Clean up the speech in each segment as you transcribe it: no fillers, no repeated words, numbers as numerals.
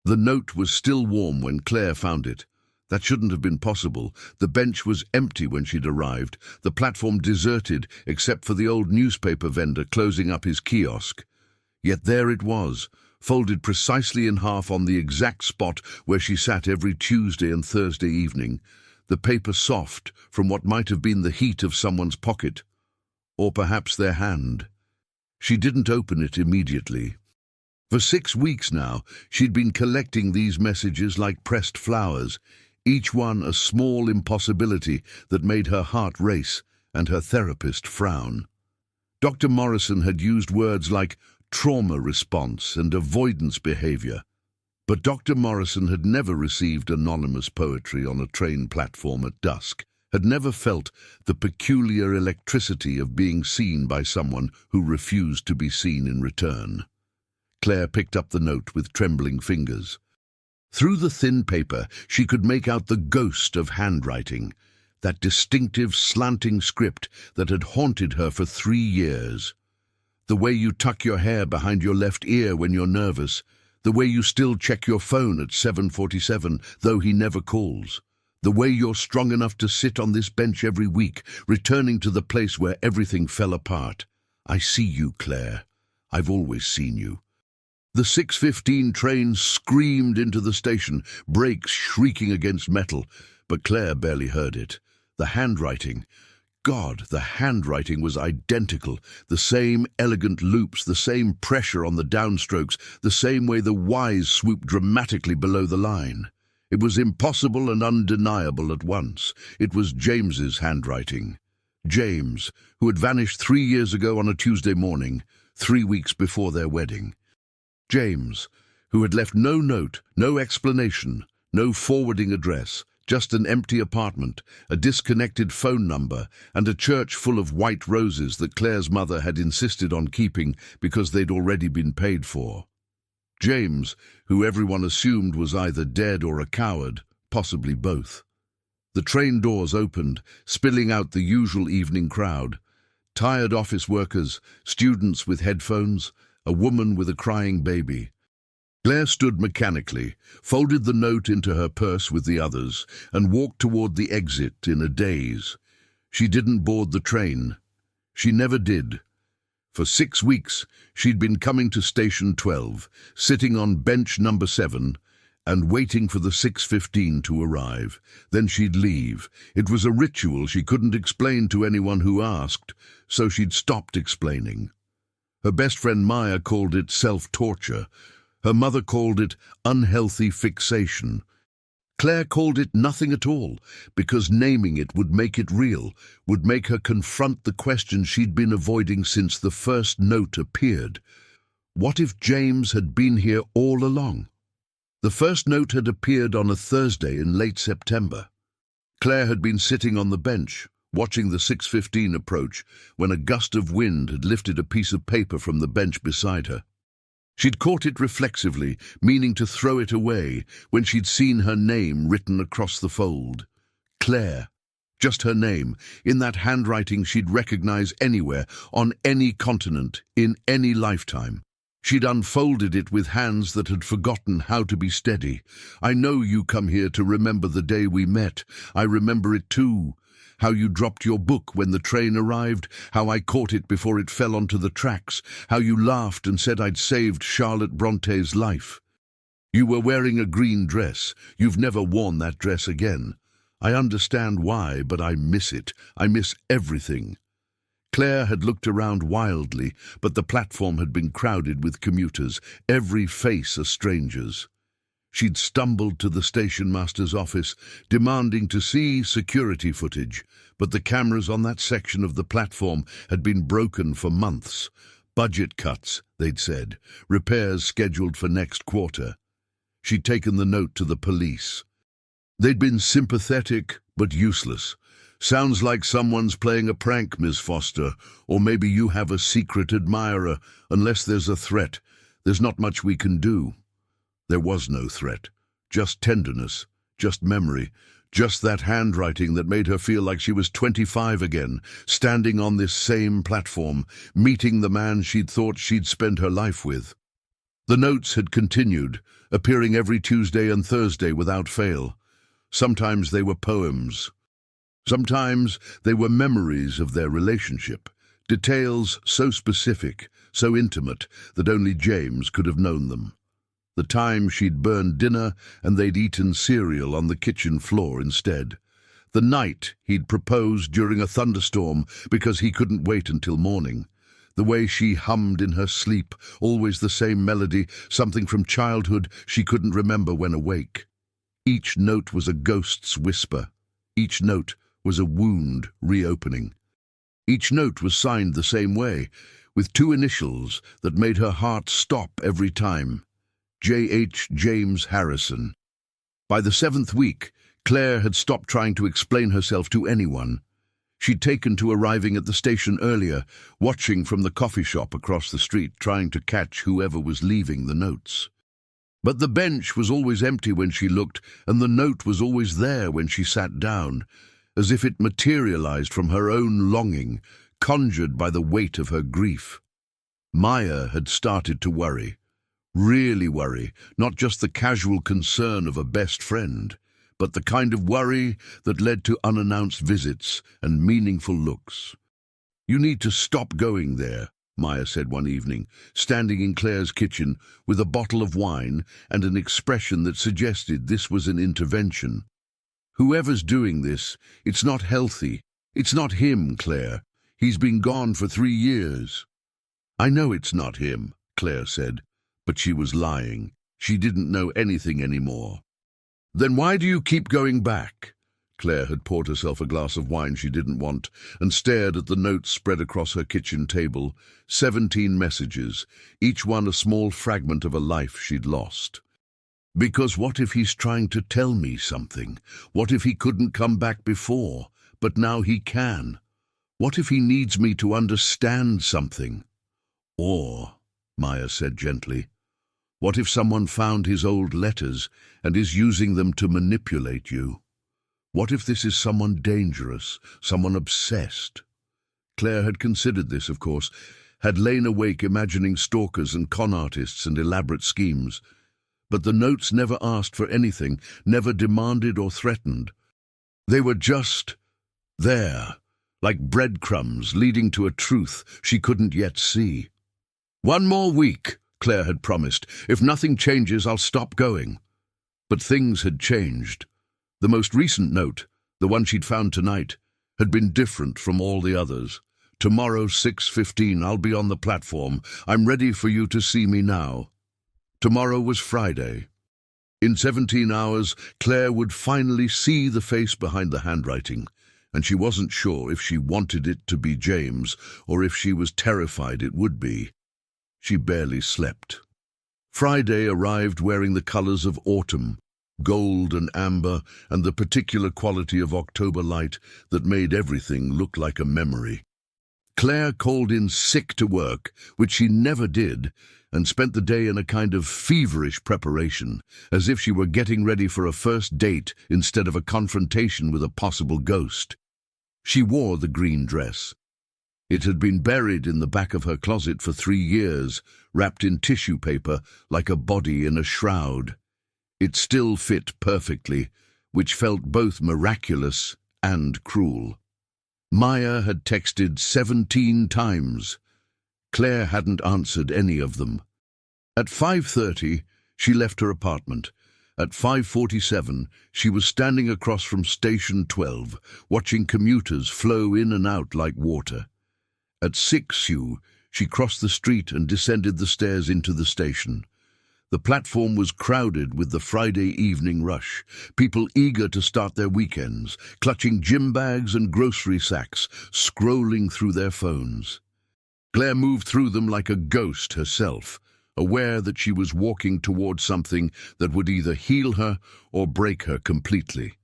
The note was still warm when Claire found it. That shouldn't have been possible. The bench was empty when she'd arrived, the platform deserted except for the old newspaper vendor closing up his kiosk. Yet there it was, folded precisely in half on the exact spot where she sat every Tuesday and Thursday evening, the paper soft from what might have been the heat of someone's pocket, or perhaps their hand. She didn't open it immediately. For 6 weeks now, she'd been collecting these messages like pressed flowers, each one a small impossibility that made her heart race and her therapist frown. Dr. Morrison had used words like trauma response and avoidance behavior, but Dr. Morrison had never received anonymous poetry on a train platform at dusk, had never felt the peculiar electricity of being seen by someone who refused to be seen in return. Claire picked up the note with trembling fingers. Through the thin paper, she could make out the ghost of handwriting, that distinctive slanting script that had haunted her for 3 years. The way you tuck your hair behind your left ear when you're nervous, the way you still check your phone at 7:47, though he never calls, the way you're strong enough to sit on this bench every week, returning to the place where everything fell apart. I see you, Claire. I've always seen you. The 6:15 train screamed into the station, brakes shrieking against metal, but Claire barely heard it. The handwriting, God, the handwriting was identical, the same elegant loops, the same pressure on the downstrokes, the same way the Y's swooped dramatically below the line. It was impossible and undeniable at once. It was James's handwriting. James, who had vanished 3 years ago on a Tuesday morning, 3 weeks before their wedding. James, who had left no note, no explanation, no forwarding address, just an empty apartment, a disconnected phone number, and a church full of white roses that Claire's mother had insisted on keeping because they'd already been paid for. James, who everyone assumed was either dead or a coward, possibly both. The train doors opened, spilling out the usual evening crowd. Tired office workers, students with headphones, a woman with a crying baby. Claire stood mechanically, folded the note into her purse with the others, and walked toward the exit in a daze. She didn't board the train. She never did. For 6 weeks, she'd been coming to Station 12, sitting on bench number 7, and waiting for the 6:15 to arrive. Then she'd leave. It was a ritual she couldn't explain to anyone who asked, so she'd stopped explaining. Her best friend Maya called it self-torture. Her mother called it unhealthy fixation. Claire called it nothing at all, because naming it would make it real, would make her confront the question she'd been avoiding since the first note appeared. What if James had been here all along? The first note had appeared on a Thursday in late September. Claire had been sitting on the bench, watching the 6:15 approach, when a gust of wind had lifted a piece of paper from the bench beside her. She'd caught it reflexively, meaning to throw it away, when she'd seen her name written across the fold. Claire. Just her name, in that handwriting she'd recognize anywhere, on any continent, in any lifetime. She'd unfolded it with hands that had forgotten how to be steady. I know you come here to remember the day we met. I remember it too. How you dropped your book when the train arrived, how I caught it before it fell onto the tracks, how you laughed and said I'd saved Charlotte Bronte's life. You were wearing a green dress. You've never worn that dress again. I understand why, but I miss it. I miss everything. Claire had looked around wildly, but the platform had been crowded with commuters, every face a stranger's. She'd stumbled to the station master's office, demanding to see security footage, but the cameras on that section of the platform had been broken for months. Budget cuts, they'd said, repairs scheduled for next quarter. She'd taken the note to the police. They'd been sympathetic, but useless. Sounds like someone's playing a prank, Miss Foster, or maybe you have a secret admirer. Unless there's a threat, there's not much we can do. There was no threat, just tenderness, just memory, just that handwriting that made her feel like she was 25 again, standing on this same platform, meeting the man she'd thought she'd spend her life with. The notes had continued, appearing every Tuesday and Thursday without fail. Sometimes they were poems. Sometimes they were memories of their relationship, details so specific, so intimate, that only James could have known them. The time she'd burned dinner and they'd eaten cereal on the kitchen floor instead. The night he'd proposed during a thunderstorm because he couldn't wait until morning. The way she hummed in her sleep, always the same melody, something from childhood she couldn't remember when awake. Each note was a ghost's whisper. Each note was a wound reopening. Each note was signed the same way, with two initials that made her heart stop every time. J.H. James Harrison. By the 7th week, Claire had stopped trying to explain herself to anyone. She'd taken to arriving at the station earlier, watching from the coffee shop across the street, trying to catch whoever was leaving the notes. But the bench was always empty when she looked, and the note was always there when she sat down, as if it materialized from her own longing, conjured by the weight of her grief. Maya had started to worry. Really worry, not just the casual concern of a best friend, but the kind of worry that led to unannounced visits and meaningful looks. "You need to stop going there," Maya said one evening, standing in Claire's kitchen with a bottle of wine and an expression that suggested this was an intervention. "Whoever's doing this, it's not healthy. It's not him, Claire. He's been gone for 3 years." "I know it's not him," Claire said, but she was lying. She didn't know anything anymore. "Then why do you keep going back?" Claire had poured herself a glass of wine she didn't want and stared at the notes spread across her kitchen table. 17 messages, each one a small fragment of a life she'd lost. "Because what if he's trying to tell me something? What if he couldn't come back before, but now he can? What if he needs me to understand something?" "Or," Maya said gently, "what if someone found his old letters and is using them to manipulate you? What if this is someone dangerous, someone obsessed?" Claire had considered this, of course, had lain awake imagining stalkers and con artists and elaborate schemes. But the notes never asked for anything, never demanded or threatened. They were just there, like breadcrumbs leading to a truth she couldn't yet see. "1 more week," Claire had promised. "If nothing changes, I'll stop going." But things had changed. The most recent note, the one she'd found tonight, had been different from all the others. "Tomorrow, 6:15, I'll be on the platform. I'm ready for you to see me now." Tomorrow was Friday. In 17 hours, Claire would finally see the face behind the handwriting, and she wasn't sure if she wanted it to be James or if she was terrified it would be. She barely slept. Friday arrived wearing the colors of autumn, gold and amber, and the particular quality of October light that made everything look like a memory. Claire called in sick to work, which she never did, and spent the day in a kind of feverish preparation, as if she were getting ready for a first date instead of a confrontation with a possible ghost. She wore the green dress. It had been buried in the back of her closet for 3 years, wrapped in tissue paper like a body in a shroud. It still fit perfectly, which felt both miraculous and cruel. Maya had texted 17 times. Claire hadn't answered any of them. At 5:30, she left her apartment. At 5:47, she was standing across from Station 12, watching commuters flow in and out like water. At 6:00, she crossed the street and descended the stairs into the station. The platform was crowded with the Friday evening rush, people eager to start their weekends, clutching gym bags and grocery sacks, scrolling through their phones. Claire moved through them like a ghost herself, aware that she was walking toward something that would either heal her or break her completely.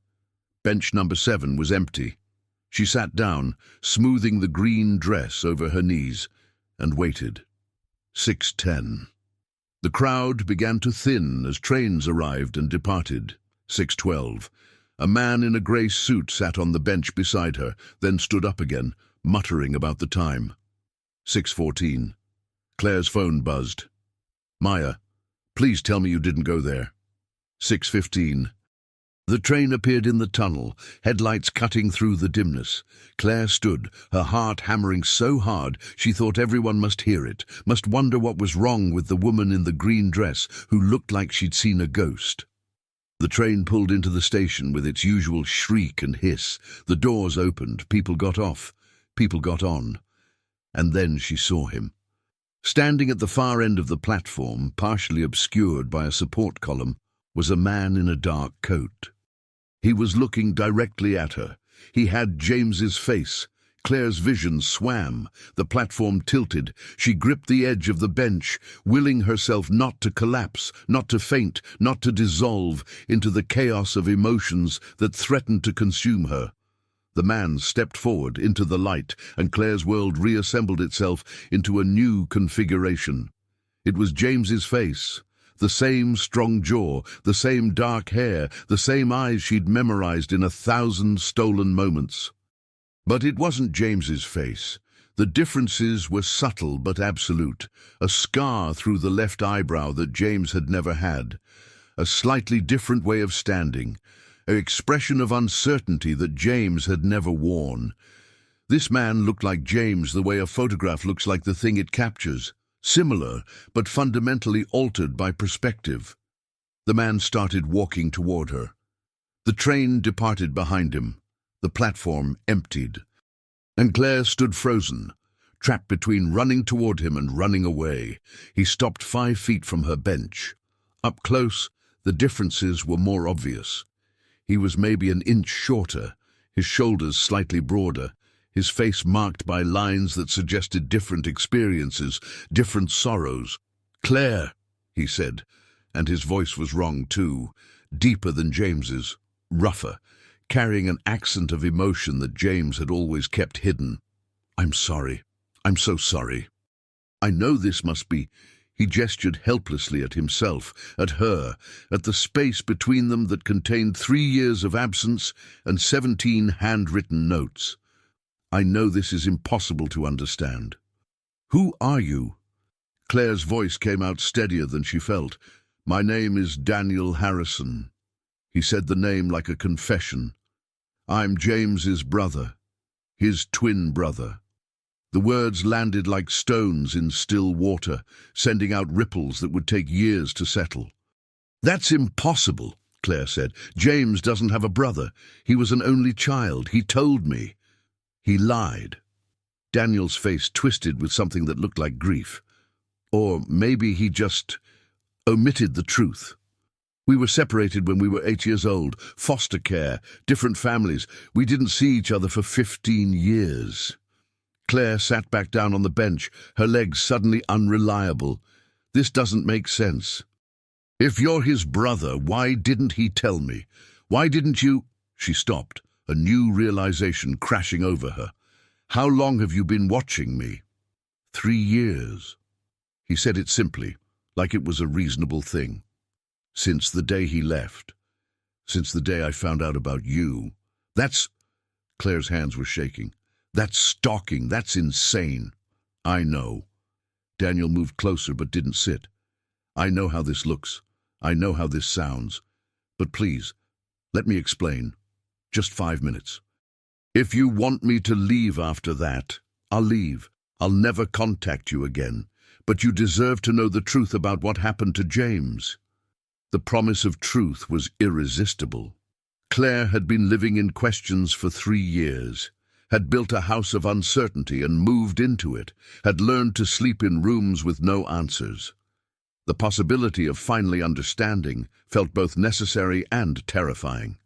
Bench number 7 was empty. She sat down, smoothing the green dress over her knees, and waited. 6:10. The crowd began to thin as trains arrived and departed. 6:12. A man in a grey suit sat on the bench beside her, then stood up again, muttering about the time. 6:14. Claire's phone buzzed. "Maya, Please tell me you didn't go there. 6:15. The train appeared in the tunnel, headlights cutting through the dimness. Claire stood, her heart hammering so hard she thought everyone must hear it, must wonder what was wrong with the woman in the green dress who looked like she'd seen a ghost. The train pulled into the station with its usual shriek and hiss. The doors opened, people got off, people got on. And then she saw him. Standing at the far end of the platform, partially obscured by a support column, was a man in a dark coat. He was looking directly at her. He had James's face. Claire's vision swam. The platform tilted. She gripped the edge of the bench, willing herself not to collapse, not to faint, not to dissolve into the chaos of emotions that threatened to consume her. The man stepped forward into the light, and Claire's world reassembled itself into a new configuration. It was James's face. The same strong jaw, the same dark hair, the same eyes she'd memorized in 1,000 stolen moments. But it wasn't James's face. The differences were subtle but absolute. A scar through the left eyebrow that James had never had. A slightly different way of standing. An expression of uncertainty that James had never worn. This man looked like James the way a photograph looks like the thing it captures. Similar, but fundamentally altered by perspective. The man started walking toward her. The train departed behind him. The platform emptied. And Claire stood frozen, trapped between running toward him and running away. He stopped 5 feet from her bench. Up close, the differences were more obvious. He was maybe an inch shorter, his shoulders slightly broader, his face marked by lines that suggested different experiences, different sorrows. "Claire," he said, and his voice was wrong too, deeper than James's, rougher, carrying an accent of emotion that James had always kept hidden. "I'm sorry. I'm so sorry. I know this must be—" He gestured helplessly at himself, at her, at the space between them that contained 3 years of absence and 17 handwritten notes. "I know this is impossible to understand." "Who are you?" Claire's voice came out steadier than she felt. "My name is Daniel Harrison." He said the name like a confession. "I'm James's brother, his twin brother." The words landed like stones in still water, sending out ripples that would take years to settle. "That's impossible," Claire said. "James doesn't have a brother. He was an only child. He told me." "He lied." Daniel's face twisted with something that looked like grief. Or maybe he just omitted the truth. "We were separated when we were 8 years old. Foster care, different families. We didn't see each other for 15 years. Claire sat back down on the bench, her legs suddenly unreliable. "This doesn't make sense. If you're his brother, why didn't he tell me? Why didn't you—" She stopped, a new realization crashing over her. "How long have you been watching me?" 3 years. He said it simply, like it was a reasonable thing. "Since the day he left. Since the day I found out about you." "That's—" Claire's hands were shaking. "That's stalking. That's insane." "I know." Daniel moved closer but didn't sit. "I know how this looks. I know how this sounds. But please, let me explain. Just 5 minutes. If you want me to leave after that, I'll leave. I'll never contact you again. But you deserve to know the truth about what happened to James." The promise of truth was irresistible. Claire had been living in questions for 3 years. Had built a house of uncertainty and moved into it, had learned to sleep in rooms with no answers. The possibility of finally understanding felt both necessary and terrifying.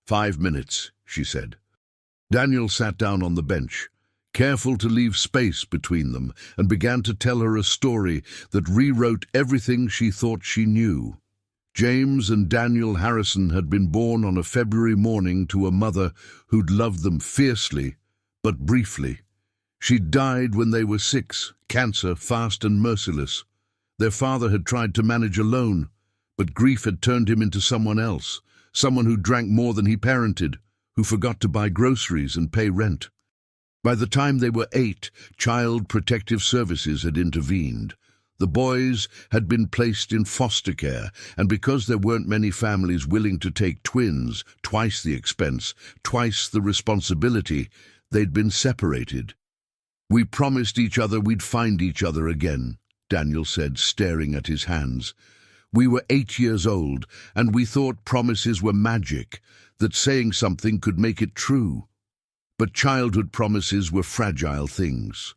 5 minutes, she said. Daniel sat down on the bench, careful to leave space between them, and began to tell her a story that rewrote everything she thought she knew. James and Daniel Harrison had been born on a February morning to a mother who'd loved them fiercely, but briefly. She'd died when they were 6, cancer, fast and merciless. Their father had tried to manage alone, but grief had turned him into someone else, someone who drank more than he parented, who forgot to buy groceries and pay rent. By the time they were 8, Child Protective Services had intervened. The boys had been placed in foster care, and because there weren't many families willing to take twins, twice the expense, twice the responsibility, they'd been separated. "We promised each other we'd find each other again," Daniel said, staring at his hands. "We were 8 years old, and we thought promises were magic, that saying something could make it true. But childhood promises were fragile things.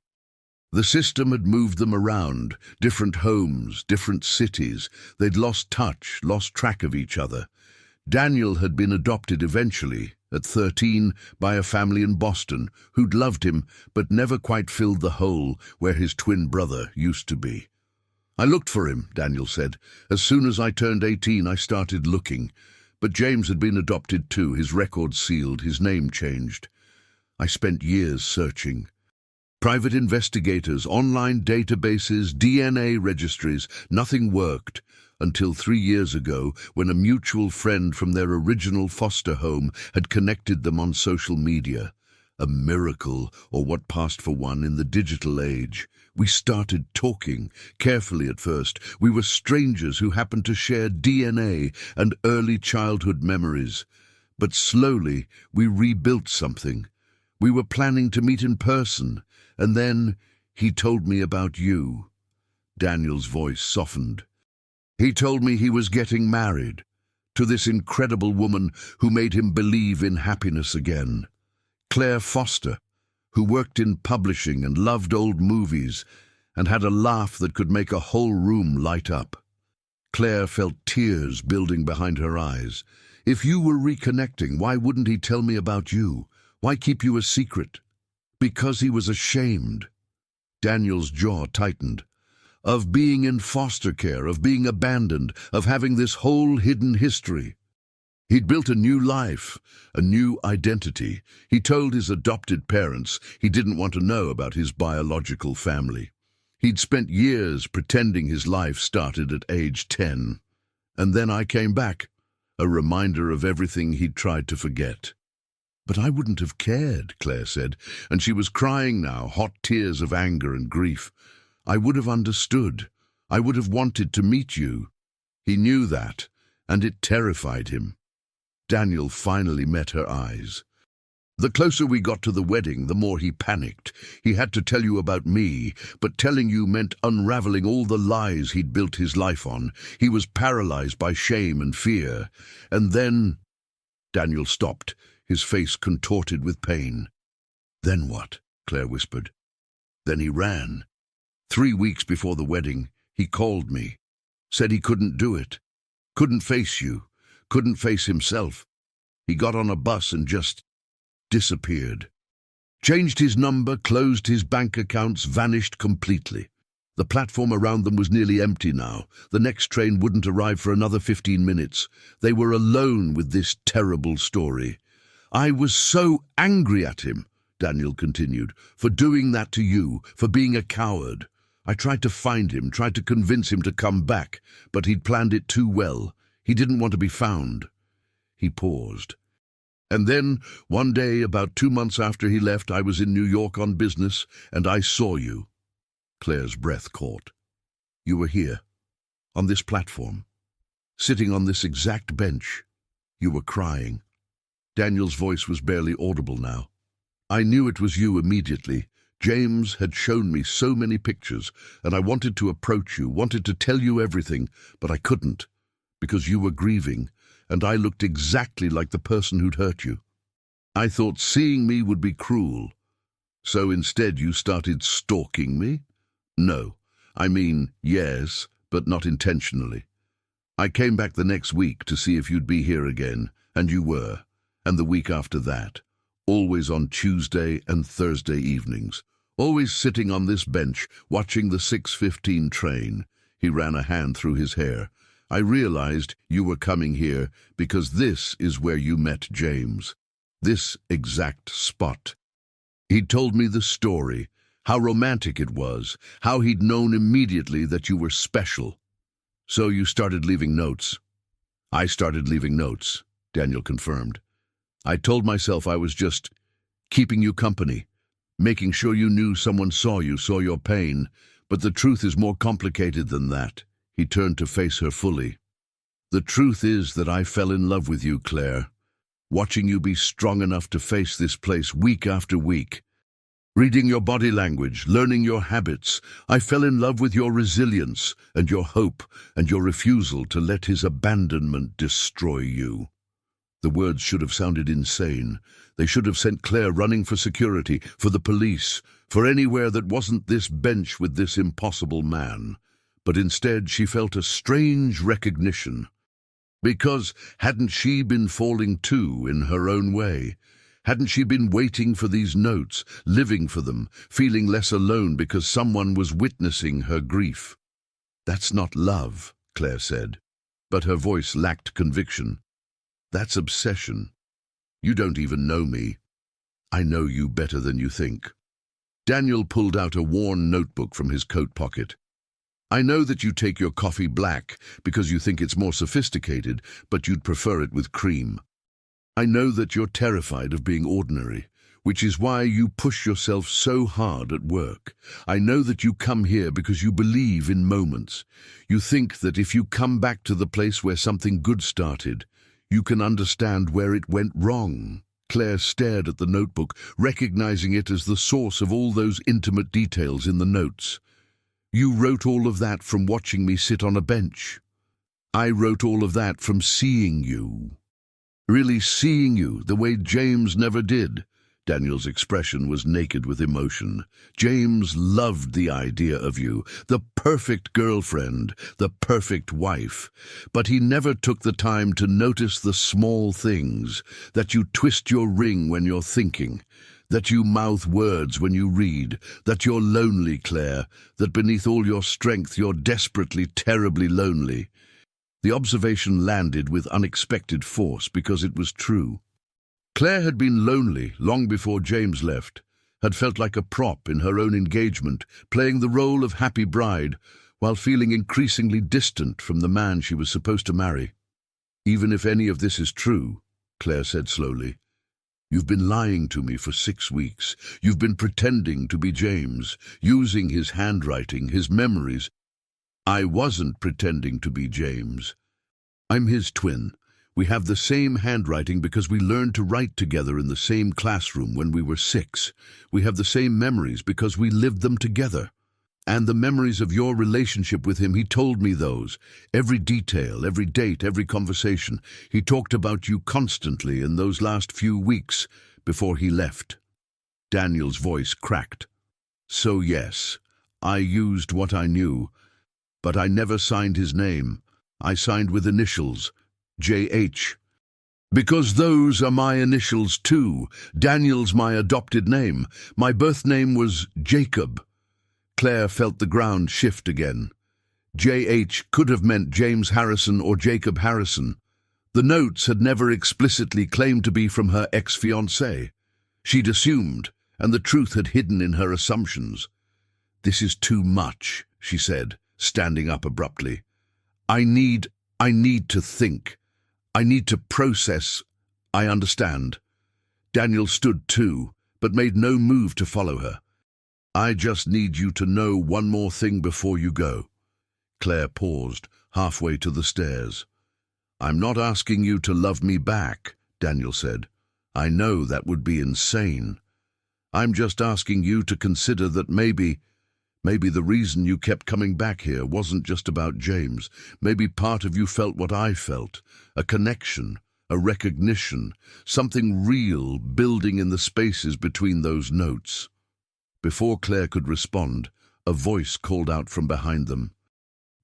The system had moved them around, different homes, different cities. They'd lost touch, lost track of each other. Daniel had been adopted eventually, at 13, by a family in Boston who'd loved him but never quite filled the hole where his twin brother used to be. "I looked for him," Daniel said. "As soon as I turned 18, I started looking. But James had been adopted too, his record sealed, his name changed. I spent years searching. Private investigators, online databases, DNA registries, nothing worked, until 3 years ago when a mutual friend from their original foster home had connected them on social media. A miracle, or what passed for one in the digital age. We started talking, carefully at first. We were strangers who happened to share DNA and early childhood memories. But slowly we rebuilt something. We were planning to meet in person, and then he told me about you." Daniel's voice softened. "He told me he was getting married, to this incredible woman who made him believe in happiness again. Claire Foster, who worked in publishing and loved old movies and had a laugh that could make a whole room light up." Claire felt tears building behind her eyes. "If you were reconnecting, why wouldn't he tell me about you? Why keep you a secret?" "Because he was ashamed." Daniel's jaw tightened. "Of being in foster care, of being abandoned, of having this whole hidden history. He'd built a new life, a new identity. He told his adopted parents he didn't want to know about his biological family. He'd spent years pretending his life started at age 10. And then I came back, a reminder of everything he'd tried to forget." "But I wouldn't have cared," Claire said, and she was crying now, hot tears of anger and grief. "I would have understood. I would have wanted to meet you." He knew that, and it terrified him. Daniel finally met her eyes. "The closer we got to the wedding, the more he panicked. He had to tell you about me, but telling you meant unraveling all the lies he'd built his life on. He was paralyzed by shame and fear. And then—" Daniel stopped, his face contorted with pain. "Then what?" Claire whispered. "Then he ran. 3 weeks before the wedding, he called me. Said he couldn't do it. Couldn't face you. Couldn't face himself. He got on a bus and just disappeared. Changed his number, closed his bank accounts, vanished completely. The platform around them was nearly empty now. The next train wouldn't arrive for another 15 minutes. They were alone with this terrible story. I was so angry at him," Daniel continued, "for doing that to you, for being a coward. I tried to find him, tried to convince him to come back, but he'd planned it too well. He didn't want to be found." He paused. "And then, one day, about 2 months after he left, I was in New York on business, and I saw you." Claire's breath caught. "You were here, on this platform, sitting on this exact bench. You were crying." Daniel's voice was barely audible now. "I knew it was you immediately. James had shown me so many pictures, and I wanted to approach you, wanted to tell you everything, but I couldn't, because you were grieving, and I looked exactly like the person who'd hurt you. I thought seeing me would be cruel. So instead you started stalking me? No, I mean, yes, but not intentionally. I came back the next week to see if you'd be here again, and you were, and the week after that, always on Tuesday and Thursday evenings, always sitting on this bench, watching the 6:15 train." He ran a hand through his hair. "I realized you were coming here because this is where you met James. This exact spot. He'd told me the story, how romantic it was, how he'd known immediately that you were special. So you started leaving notes." "I started leaving notes," Daniel confirmed. "I told myself I was just keeping you company, making sure you knew someone saw you, saw your pain. But the truth is more complicated than that. He turned to face her fully. The truth is that I fell in love with you, Claire. Watching you be strong enough to face this place week after week. Reading your body language, learning your habits, I fell in love with your resilience and your hope and your refusal to let his abandonment destroy you. The words should have sounded insane. They should have sent Claire running for security, for the police, for anywhere that wasn't this bench with this impossible man. But instead she felt a strange recognition. Because hadn't she been falling too in her own way? Hadn't she been waiting for these notes, living for them, feeling less alone because someone was witnessing her grief? That's not love, Claire said, but her voice lacked conviction. That's obsession. You don't even know me. I know you better than you think. Daniel pulled out a worn notebook from his coat pocket. I know that you take your coffee black because you think it's more sophisticated, but you'd prefer it with cream. I know that you're terrified of being ordinary, which is why you push yourself so hard at work. I know that you come here because you believe in moments. You think that if you come back to the place where something good started, you can understand where it went wrong. Claire stared at the notebook, recognizing it as the source of all those intimate details in the notes. You wrote all of that from watching me sit on a bench. I wrote all of that from seeing you. Really seeing you the way James never did. Daniel's expression was naked with emotion. James loved the idea of you, the perfect girlfriend, the perfect wife. But he never took the time to notice the small things, that you twist your ring when you're thinking, that you mouth words when you read, that you're lonely, Claire, that beneath all your strength you're desperately, terribly lonely. The observation landed with unexpected force because it was true. Claire had been lonely long before James left, had felt like a prop in her own engagement, playing the role of happy bride, while feeling increasingly distant from the man she was supposed to marry. Even if any of this is true, Claire said slowly, you've been lying to me for 6 weeks. You've been pretending to be James, using his handwriting, his memories. I wasn't pretending to be James. I'm his twin. We have the same handwriting because we learned to write together in the same classroom when we were 6. We have the same memories because we lived them together. And the memories of your relationship with him, he told me those. Every detail, every date, every conversation. He talked about you constantly in those last few weeks before he left. Daniel's voice cracked. So yes, I used what I knew. But I never signed his name. I signed with initials, J.H. Because those are my initials too. Daniel's my adopted name. My birth name was Jacob. Claire felt the ground shift again. J.H. could have meant James Harrison or Jacob Harrison. The notes had never explicitly claimed to be from her ex-fiancé. She'd assumed, and the truth had hidden in her assumptions. This is too much, she said, standing up abruptly. I need to think. I need to process. I understand. Daniel stood too, but made no move to follow her. I just need you to know one more thing before you go. Claire paused, halfway to the stairs. I'm not asking you to love me back, Daniel said. I know that would be insane. I'm just asking you to consider that maybe the reason you kept coming back here wasn't just about James. Maybe part of you felt what I felt, a connection, a recognition, something real building in the spaces between those notes. Before Claire could respond, a voice called out from behind them.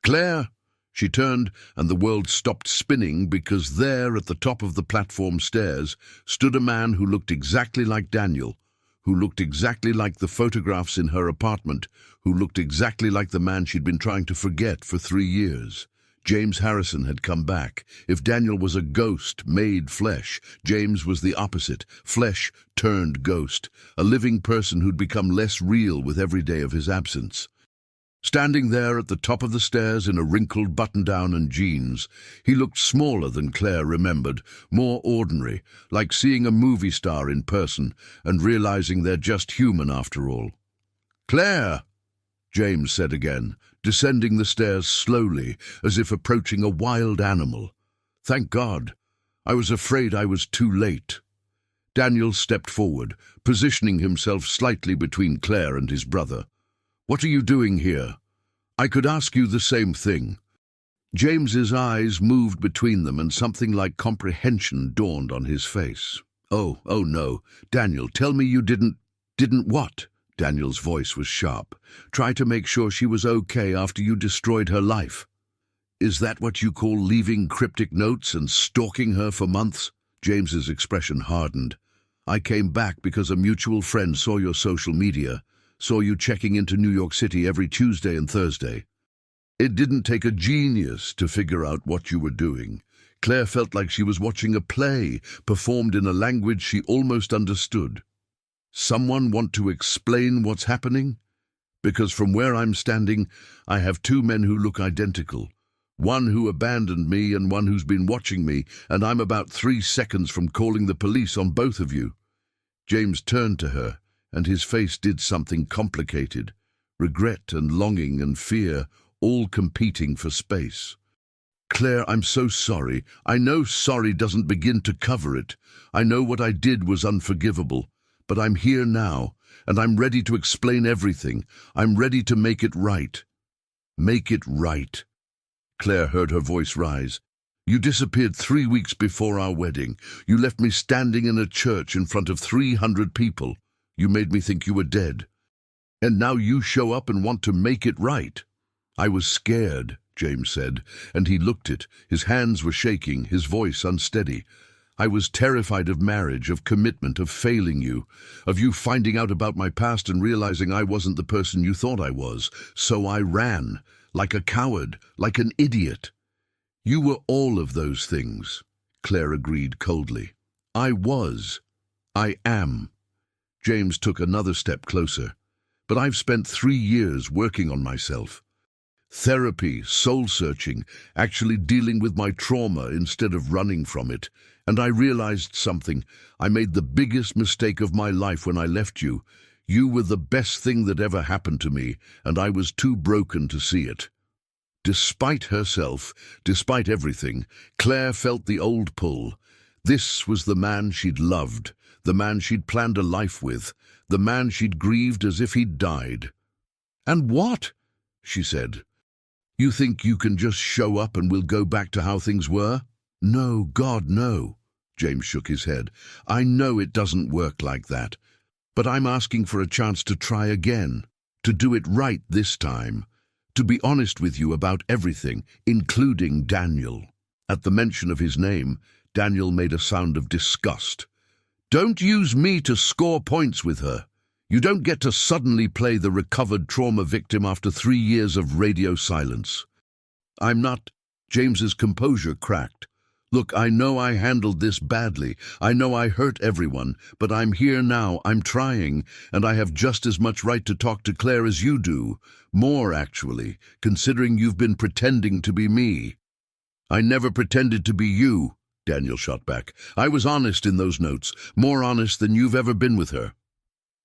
Claire! She turned, and the world stopped spinning because there at the top of the platform stairs stood a man who looked exactly like Daniel, who looked exactly like the photographs in her apartment, who looked exactly like the man she'd been trying to forget for 3 years. James Harrison had come back. If Daniel was a ghost made flesh, James was the opposite, flesh turned ghost, a living person who'd become less real with every day of his absence. Standing there at the top of the stairs in a wrinkled button-down and jeans, he looked smaller than Claire remembered, more ordinary, like seeing a movie star in person and realizing they're just human after all. Claire! James said again, descending the stairs slowly, as if approaching a wild animal. Thank God. I was afraid I was too late. Daniel stepped forward, positioning himself slightly between Claire and his brother. What are you doing here? I could ask you the same thing. James's eyes moved between them and something like comprehension dawned on his face. Oh no. Daniel, tell me you didn't what? Daniel's voice was sharp. Try to make sure she was okay after you destroyed her life. Is that what you call leaving cryptic notes and stalking her for months? James's expression hardened. I came back because a mutual friend saw your social media, saw you checking into New York City every Tuesday and Thursday. It didn't take a genius to figure out what you were doing. Claire felt like she was watching a play, performed in a language she almost understood. Someone want to explain what's happening? Because from where I'm standing, I have two men who look identical. One who abandoned me and one who's been watching me, and I'm about 3 seconds from calling the police on both of you. James turned to her, and his face did something complicated. Regret and longing and fear, all competing for space. Claire, I'm so sorry. I know sorry doesn't begin to cover it. I know what I did was unforgivable. But I'm here now, and I'm ready to explain everything. I'm ready to make it right. Make it right. Claire heard her voice rise. You disappeared 3 weeks before our wedding. You left me standing in a church in front of 300 people. You made me think you were dead. And now you show up and want to make it right. I was scared, James said, and he looked it. His hands were shaking, his voice unsteady. I was terrified of marriage, of commitment, of failing you, of you finding out about my past and realizing I wasn't the person you thought I was. So I ran, like a coward, like an idiot. You were all of those things, Claire agreed coldly. I was. I am. James took another step closer. But I've spent 3 years working on myself. Therapy, soul-searching, actually dealing with my trauma instead of running from it. And I realized something. I made the biggest mistake of my life when I left you. You were the best thing that ever happened to me, and I was too broken to see it. Despite herself, despite everything, Claire felt the old pull. This was the man she'd loved, the man she'd planned a life with, the man she'd grieved as if he'd died. And what? She said. You think you can just show up and we'll go back to how things were? No, God, no. James shook his head. I know it doesn't work like that. But I'm asking for a chance to try again, to do it right this time, to be honest with you about everything, including Daniel. At the mention of his name, Daniel made a sound of disgust. Don't use me to score points with her. You don't get to suddenly play the recovered trauma victim after 3 years of radio silence. I'm not. James's composure cracked. Look, I know I handled this badly. I know I hurt everyone, but I'm here now, I'm trying, and I have just as much right to talk to Claire as you do. More, actually, considering you've been pretending to be me. I never pretended to be you, Daniel shot back. I was honest in those notes, more honest than you've ever been with her.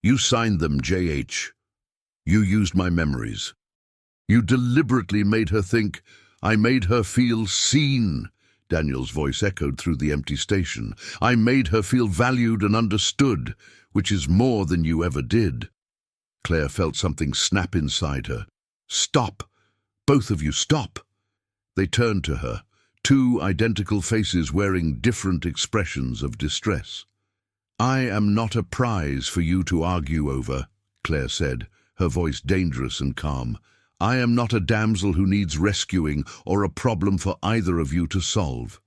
You signed them, J.H. You used my memories. You deliberately made her think. I made her feel seen. Daniel's voice echoed through the empty station. I made her feel valued and understood, which is more than you ever did. Claire felt something snap inside her. Stop! Both of you, stop! They turned to her, 2 identical faces wearing different expressions of distress. I am not a prize for you to argue over, Claire said, her voice dangerous and calm. I am not a damsel who needs rescuing or a problem for either of you to solve.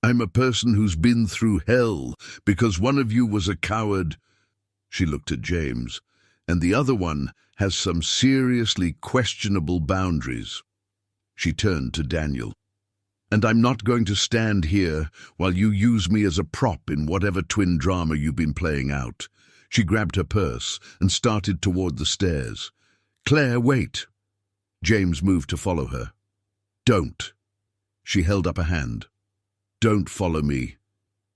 I'm a person who's been through hell because one of you was a coward. She looked at James, and the other one has some seriously questionable boundaries. She turned to Daniel. And I'm not going to stand here while you use me as a prop in whatever twin drama you've been playing out. She grabbed her purse and started toward the stairs. Claire, wait. James moved to follow her. Don't. She held up a hand. Don't follow me.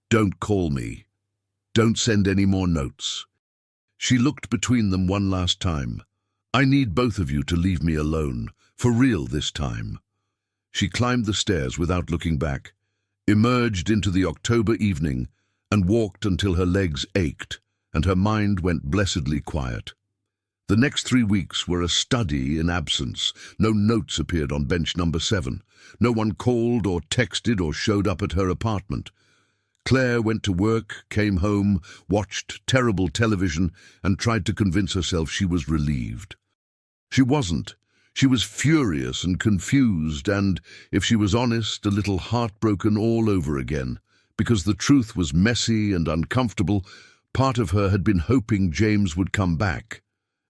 Don't call me. Don't send any more notes. She looked between them one last time. I need both of you to leave me alone, for real this time. She climbed the stairs without looking back, emerged into the October evening, and walked until her legs ached and her mind went blessedly quiet. The next 3 weeks were a study in absence. No notes appeared on bench number 7. No one called or texted or showed up at her apartment. Claire went to work, came home, watched terrible television, and tried to convince herself she was relieved. She wasn't. She was furious and confused and, if she was honest, a little heartbroken all over again. Because the truth was messy and uncomfortable, part of her had been hoping James would come back.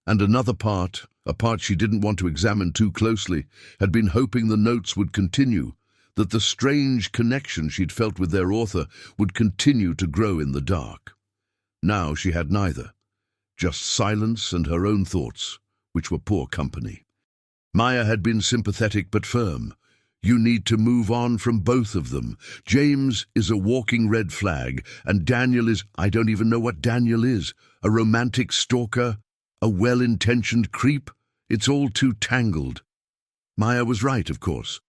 And another part, a part she didn't want to examine too closely, had been hoping the notes would continue, that the strange connection she'd felt with their author would continue to grow in the dark. Now she had neither, just silence and her own thoughts, which were poor company. Maya had been sympathetic but firm. You need to move on from both of them. James is a walking red flag, and Daniel is, I don't even know what Daniel is, a romantic stalker, a well-intentioned creep. It's all too tangled. Maya was right, of course.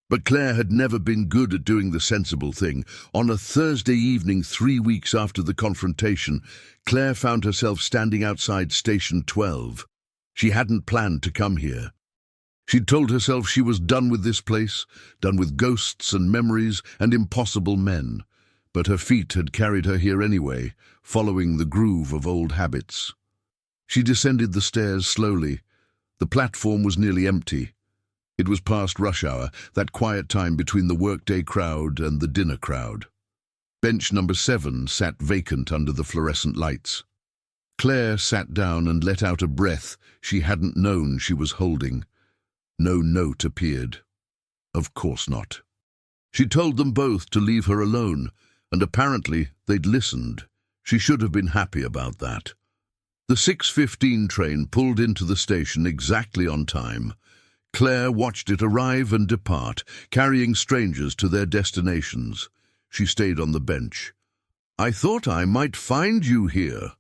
But Claire had never been good at doing the sensible thing. On a Thursday evening 3 weeks after the confrontation, Claire found herself standing outside Station 12. She hadn't planned to come here. She'd told herself she was done with this place, done with ghosts and memories and impossible men. But her feet had carried her here anyway, following the groove of old habits. She descended the stairs slowly. The platform was nearly empty. It was past rush hour, that quiet time between the workday crowd and the dinner crowd. Bench number 7 sat vacant under the fluorescent lights. Claire sat down and let out a breath she hadn't known she was holding. No note appeared. Of course not. She told them both to leave her alone, and apparently they'd listened. She should have been happy about that. The 6:15 train pulled into the station exactly on time. Claire watched it arrive and depart, carrying strangers to their destinations. She stayed on the bench. I thought I might find you here.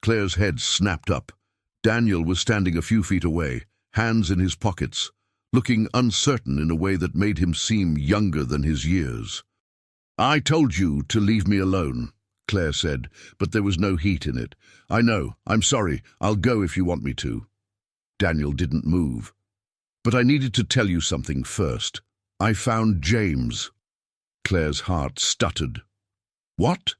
Claire's head snapped up. Daniel was standing a few feet away, hands in his pockets, looking uncertain in a way that made him seem younger than his years. I told you to leave me alone, Claire said, but there was no heat in it. I know, I'm sorry, I'll go if you want me to. Daniel didn't move. But I needed to tell you something first. I found James. Claire's heart stuttered. What?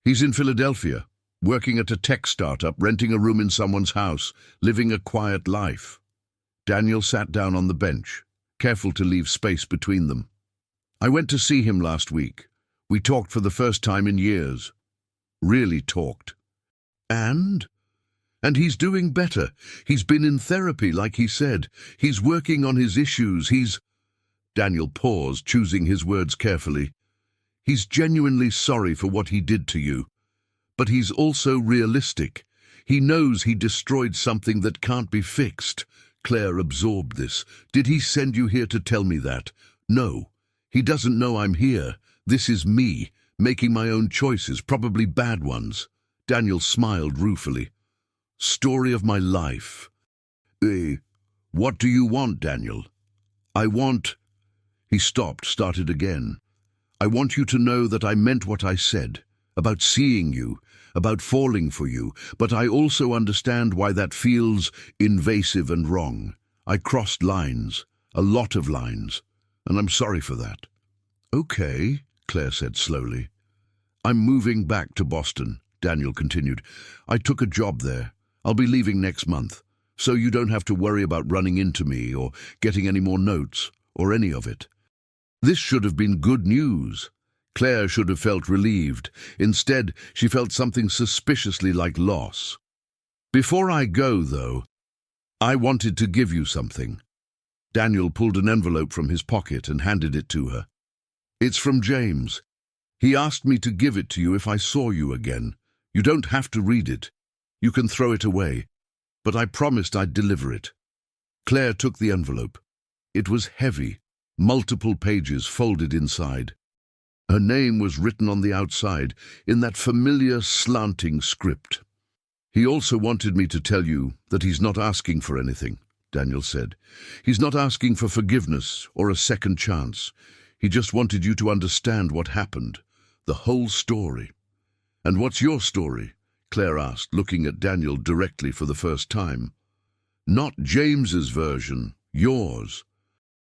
He's in Philadelphia, working at a tech startup, renting a room in someone's house, living a quiet life. Daniel sat down on the bench, careful to leave space between them. I went to see him last week. We talked for the first time in years. Really talked. And he's doing better. He's been in therapy, like he said. He's working on his issues. Daniel paused, choosing his words carefully. He's genuinely sorry for what he did to you. But he's also realistic. He knows he destroyed something that can't be fixed. Claire absorbed this. Did he send you here to tell me that? No. He doesn't know I'm here. This is me, making my own choices, probably bad ones. Daniel smiled ruefully. Story of my life. What do you want, Daniel? I want... He stopped, started again. I want you to know that I meant what I said, about seeing you, about falling for you, but I also understand why that feels invasive and wrong. I crossed lines, a lot of lines, and I'm sorry for that. Okay, Claire said slowly. I'm moving back to Boston, Daniel continued. I took a job there. I'll be leaving next month, so you don't have to worry about running into me or getting any more notes, or any of it. This should have been good news. Claire should have felt relieved. Instead, she felt something suspiciously like loss. Before I go, though, I wanted to give you something. Daniel pulled an envelope from his pocket and handed it to her. It's from James. He asked me to give it to you if I saw you again. You don't have to read it. You can throw it away. But I promised I'd deliver it. Claire took the envelope. It was heavy, multiple pages folded inside. Her name was written on the outside, in that familiar slanting script. He also wanted me to tell you that he's not asking for anything, Daniel said. He's not asking for forgiveness or a second chance. He just wanted you to understand what happened, the whole story. And what's your story? Claire asked, looking at Daniel directly for the first time. Not James's version, yours.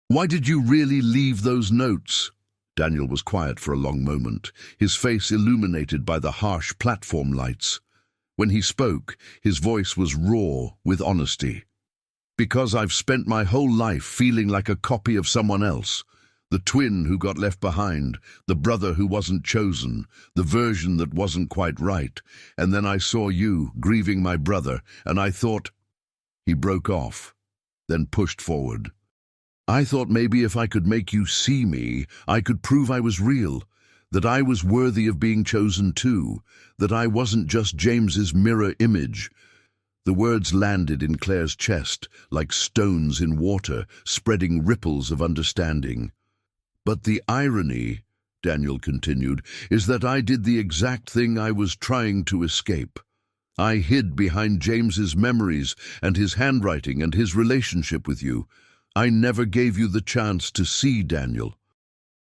Why did you really leave those notes? Daniel was quiet for a long moment, his face illuminated by the harsh platform lights. When he spoke, his voice was raw with honesty. Because I've spent my whole life feeling like a copy of someone else. The twin who got left behind, the brother who wasn't chosen, the version that wasn't quite right. And then I saw you grieving my brother, and I thought... He broke off, then pushed forward. I thought maybe if I could make you see me, I could prove I was real, that I was worthy of being chosen too, that I wasn't just James's mirror image. The words landed in Claire's chest like stones in water, spreading ripples of understanding. But the irony, Daniel continued, is that I did the exact thing I was trying to escape. I hid behind James's memories and his handwriting and his relationship with you. I never gave you the chance to see Daniel.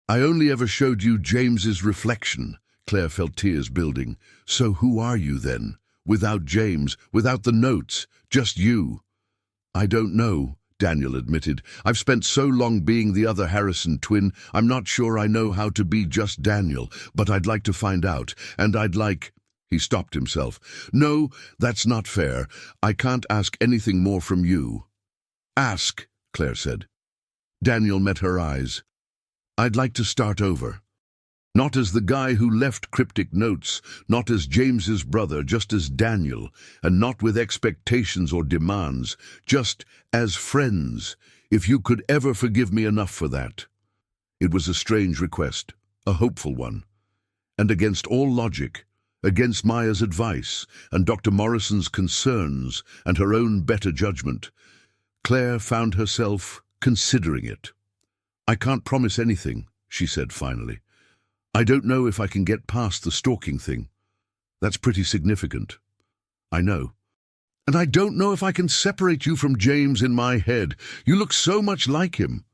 I only ever showed you James's reflection. Claire felt tears building. So who are you then? Without James, without the notes, just you. I don't know, Daniel admitted. I've spent so long being the other Harrison twin, I'm not sure I know how to be just Daniel, but I'd like to find out, and I'd like... He stopped himself. No, that's not fair. I can't ask anything more from you. Ask, Claire said. Daniel met her eyes. I'd like to start over. Not as the guy who left cryptic notes, not as James's brother, just as Daniel, and not with expectations or demands, just as friends, if you could ever forgive me enough for that. It was a strange request, a hopeful one, and against all logic, against Maya's advice and Dr. Morrison's concerns and her own better judgment, Claire found herself considering it. I can't promise anything, she said finally. I don't know if I can get past the stalking thing. That's pretty significant. I know. And I don't know if I can separate you from James in my head. You look so much like him.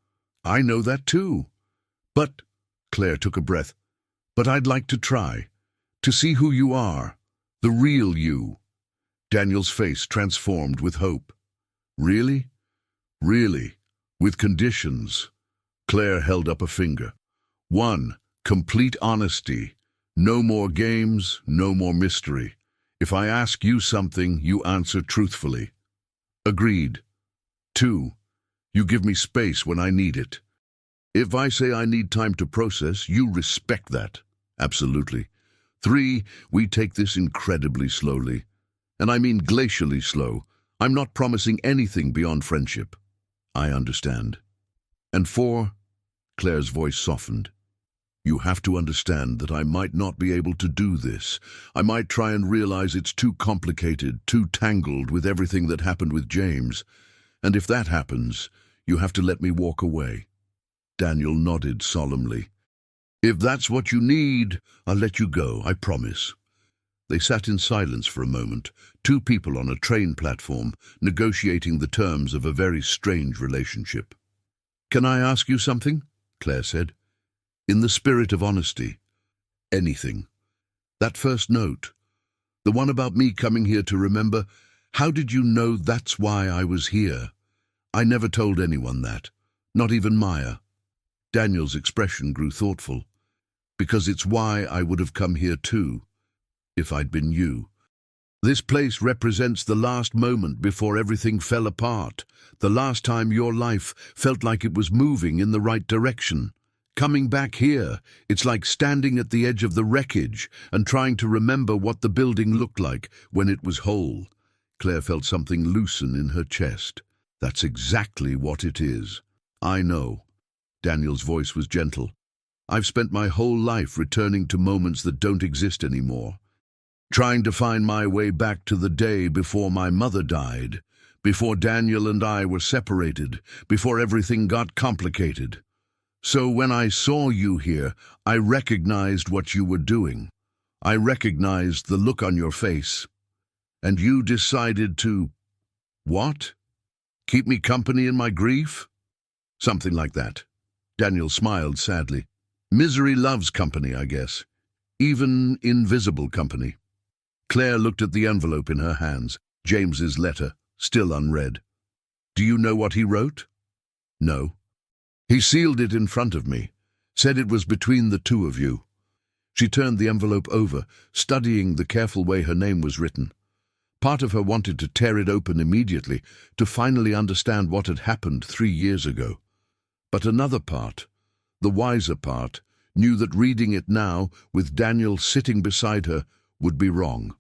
I know that too. But, Claire took a breath, but I'd like to try, to see who you are, the real you. Daniel's face transformed with hope. Really? Really? With conditions? Claire held up a finger. 1. Complete honesty. No more games, no more mystery. If I ask you something, you answer truthfully. Agreed. 2. You give me space when I need it. If I say I need time to process, you respect that. Absolutely. 3. We take this incredibly slowly. And I mean glacially slow. I'm not promising anything beyond friendship. I understand. And 4. Claire's voice softened. You have to understand that I might not be able to do this. I might try and realize it's too complicated, too tangled with everything that happened with James. And if that happens, you have to let me walk away. Daniel nodded solemnly. If that's what you need, I'll let you go, I promise. They sat in silence for a moment, two people on a train platform, negotiating the terms of a very strange relationship. Can I ask you something? Claire said. In the spirit of honesty. Anything. That first note, the one about me coming here to remember, how did you know that's why I was here? I never told anyone that, not even Maya. Daniel's expression grew thoughtful. Because it's why I would have come here too, if I'd been you. This place represents the last moment before everything fell apart, the last time your life felt like it was moving in the right direction. Coming back here, it's like standing at the edge of the wreckage and trying to remember what the building looked like when it was whole. Claire felt something loosen in her chest. That's exactly what it is. I know. Daniel's voice was gentle. I've spent my whole life returning to moments that don't exist anymore. Trying to find my way back to the day before my mother died, before Daniel and I were separated, before everything got complicated. So when I saw you here, I recognized what you were doing. I recognized the look on your face. And you decided to, what? Keep me company in my grief? Something like that. Daniel smiled sadly. Misery loves company, I guess. Even invisible company. Claire looked at the envelope in her hands, James's letter, still unread. Do you know what he wrote? No. He sealed it in front of me, said it was between the two of you. She turned the envelope over, studying the careful way her name was written. Part of her wanted to tear it open immediately, to finally understand what had happened 3 years ago. But another part, the wiser part, knew that reading it now, with Daniel sitting beside her, would be wrong.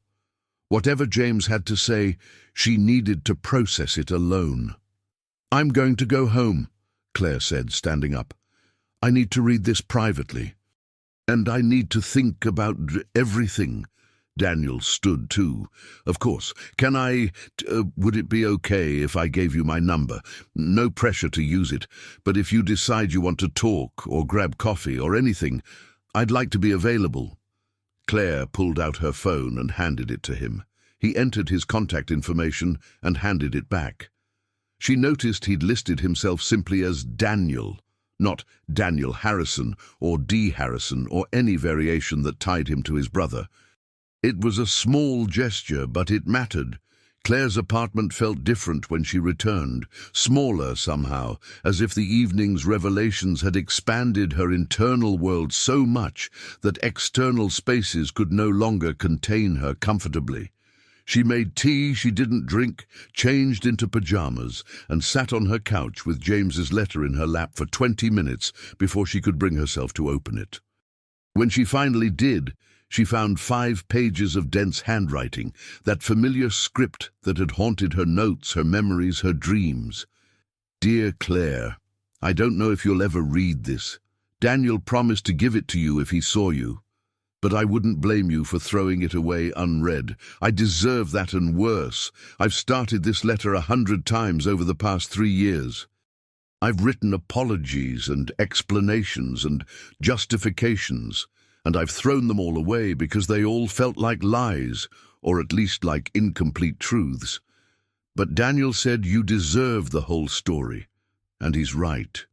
Whatever James had to say, she needed to process it alone. I'm going to go home, Claire said, standing up. I need to read this privately. And I need to think about everything. Daniel stood too. Of course. Would it be okay if I gave you my number? No pressure to use it, but if you decide you want to talk or grab coffee or anything, I'd like to be available. Claire pulled out her phone and handed it to him. He entered his contact information and handed it back. She noticed he'd listed himself simply as Daniel, not Daniel Harrison or D. Harrison or any variation that tied him to his brother. It was a small gesture, but it mattered. Claire's apartment felt different when she returned, smaller somehow, as if the evening's revelations had expanded her internal world so much that external spaces could no longer contain her comfortably. She made tea she didn't drink, changed into pajamas, and sat on her couch with James's letter in her lap for 20 minutes before she could bring herself to open it. When she finally did, she found 5 pages of dense handwriting, that familiar script that had haunted her notes, her memories, her dreams. Dear Claire, I don't know if you'll ever read this. Daniel promised to give it to you if he saw you. But I wouldn't blame you for throwing it away unread. I deserve that and worse. I've started this letter 100 times over the past 3 years. I've written apologies and explanations and justifications, and I've thrown them all away because they all felt like lies, or at least like incomplete truths. But Daniel said you deserve the whole story, and he's right.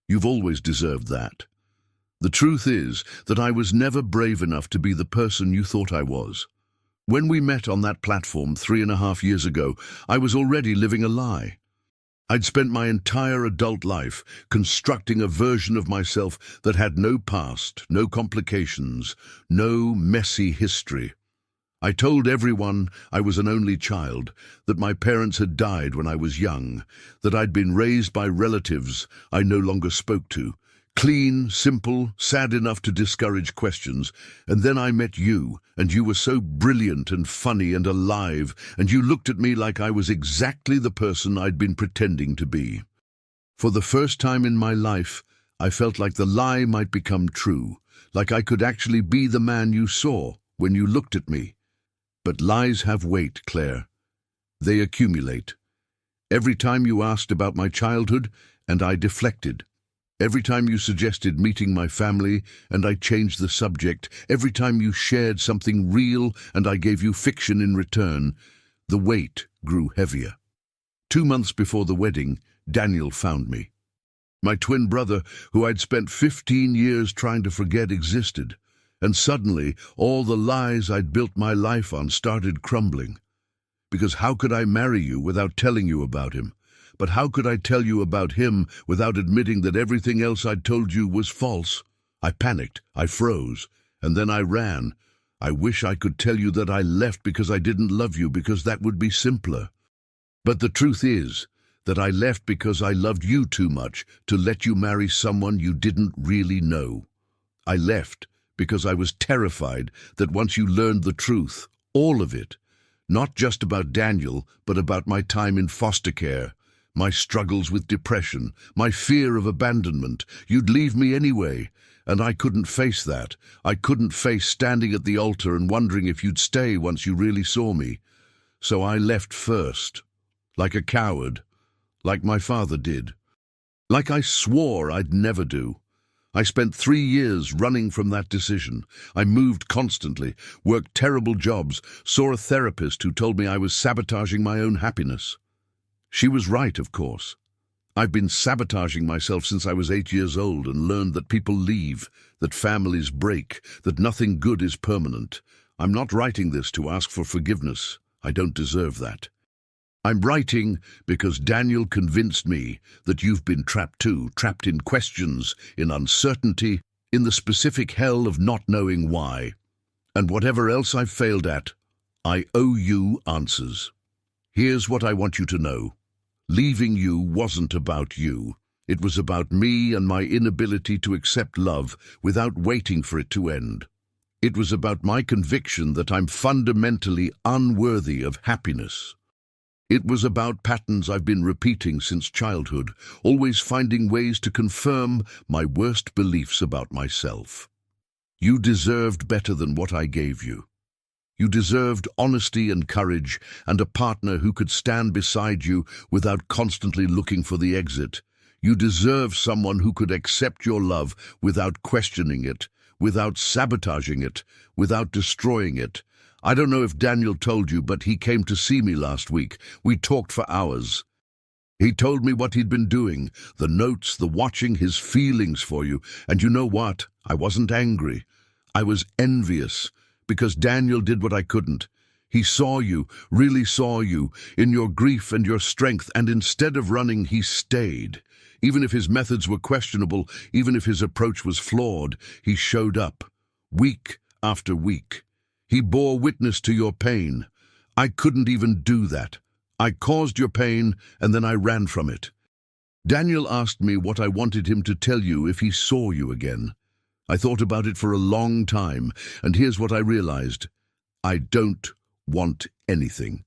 You've always deserved that. The truth is that I was never brave enough to be the person you thought I was. When we met on that platform 3.5 years ago, I was already living a lie. I'd spent my entire adult life constructing a version of myself that had no past, no complications, no messy history. I told everyone I was an only child, that my parents had died when I was young, that I'd been raised by relatives I no longer spoke to. Clean, simple, sad enough to discourage questions. And then I met you, and you were so brilliant and funny and alive, and you looked at me like I was exactly the person I'd been pretending to be. For the first time in my life, I felt like the lie might become true, like I could actually be the man you saw when you looked at me. But lies have weight, Claire. They accumulate. Every time you asked about my childhood, and I deflected. Every time you suggested meeting my family, and I changed the subject, every time you shared something real and I gave you fiction in return, the weight grew heavier. 2 months before the wedding, Daniel found me. My twin brother, who I'd spent 15 years trying to forget existed, and suddenly all the lies I'd built my life on started crumbling. Because how could I marry you without telling you about him? But how could I tell you about him without admitting that everything else I'd told you was false? I panicked, I froze, and then I ran. I wish I could tell you that I left because I didn't love you, because that would be simpler. But the truth is that I left because I loved you too much to let you marry someone you didn't really know. I left because I was terrified that once you learned the truth, all of it, not just about Daniel, but about my time in foster care, my struggles with depression, my fear of abandonment, you'd leave me anyway, and I couldn't face that. I couldn't face standing at the altar and wondering if you'd stay once you really saw me. So I left first, like a coward, like my father did, like I swore I'd never do. I spent 3 years running from that decision. I moved constantly, worked terrible jobs, saw a therapist who told me I was sabotaging my own happiness. She was right, of course. I've been sabotaging myself since I was 8 years old and learned that people leave, that families break, that nothing good is permanent. I'm not writing this to ask for forgiveness. I don't deserve that. I'm writing because Daniel convinced me that you've been trapped too, trapped in questions, in uncertainty, in the specific hell of not knowing why. And whatever else I've failed at, I owe you answers. Here's what I want you to know. Leaving you wasn't about you. It was about me and my inability to accept love without waiting for it to end. It was about my conviction that I'm fundamentally unworthy of happiness. It was about patterns I've been repeating since childhood, always finding ways to confirm my worst beliefs about myself. You deserved better than what I gave you. You deserved honesty and courage and a partner who could stand beside you without constantly looking for the exit. You deserve someone who could accept your love without questioning it, without sabotaging it, without destroying it. I don't know if Daniel told you, but he came to see me last week. We talked for hours. He told me what he'd been doing, the notes, the watching, his feelings for you. And you know what? I wasn't angry. I was envious, because Daniel did what I couldn't. He saw you, really saw you, in your grief and your strength, and instead of running, he stayed. Even if his methods were questionable, even if his approach was flawed, he showed up, week after week. He bore witness to your pain. I couldn't even do that. I caused your pain, and then I ran from it. Daniel asked me what I wanted him to tell you if he saw you again. I thought about it for a long time, and here's what I realized. I don't want anything.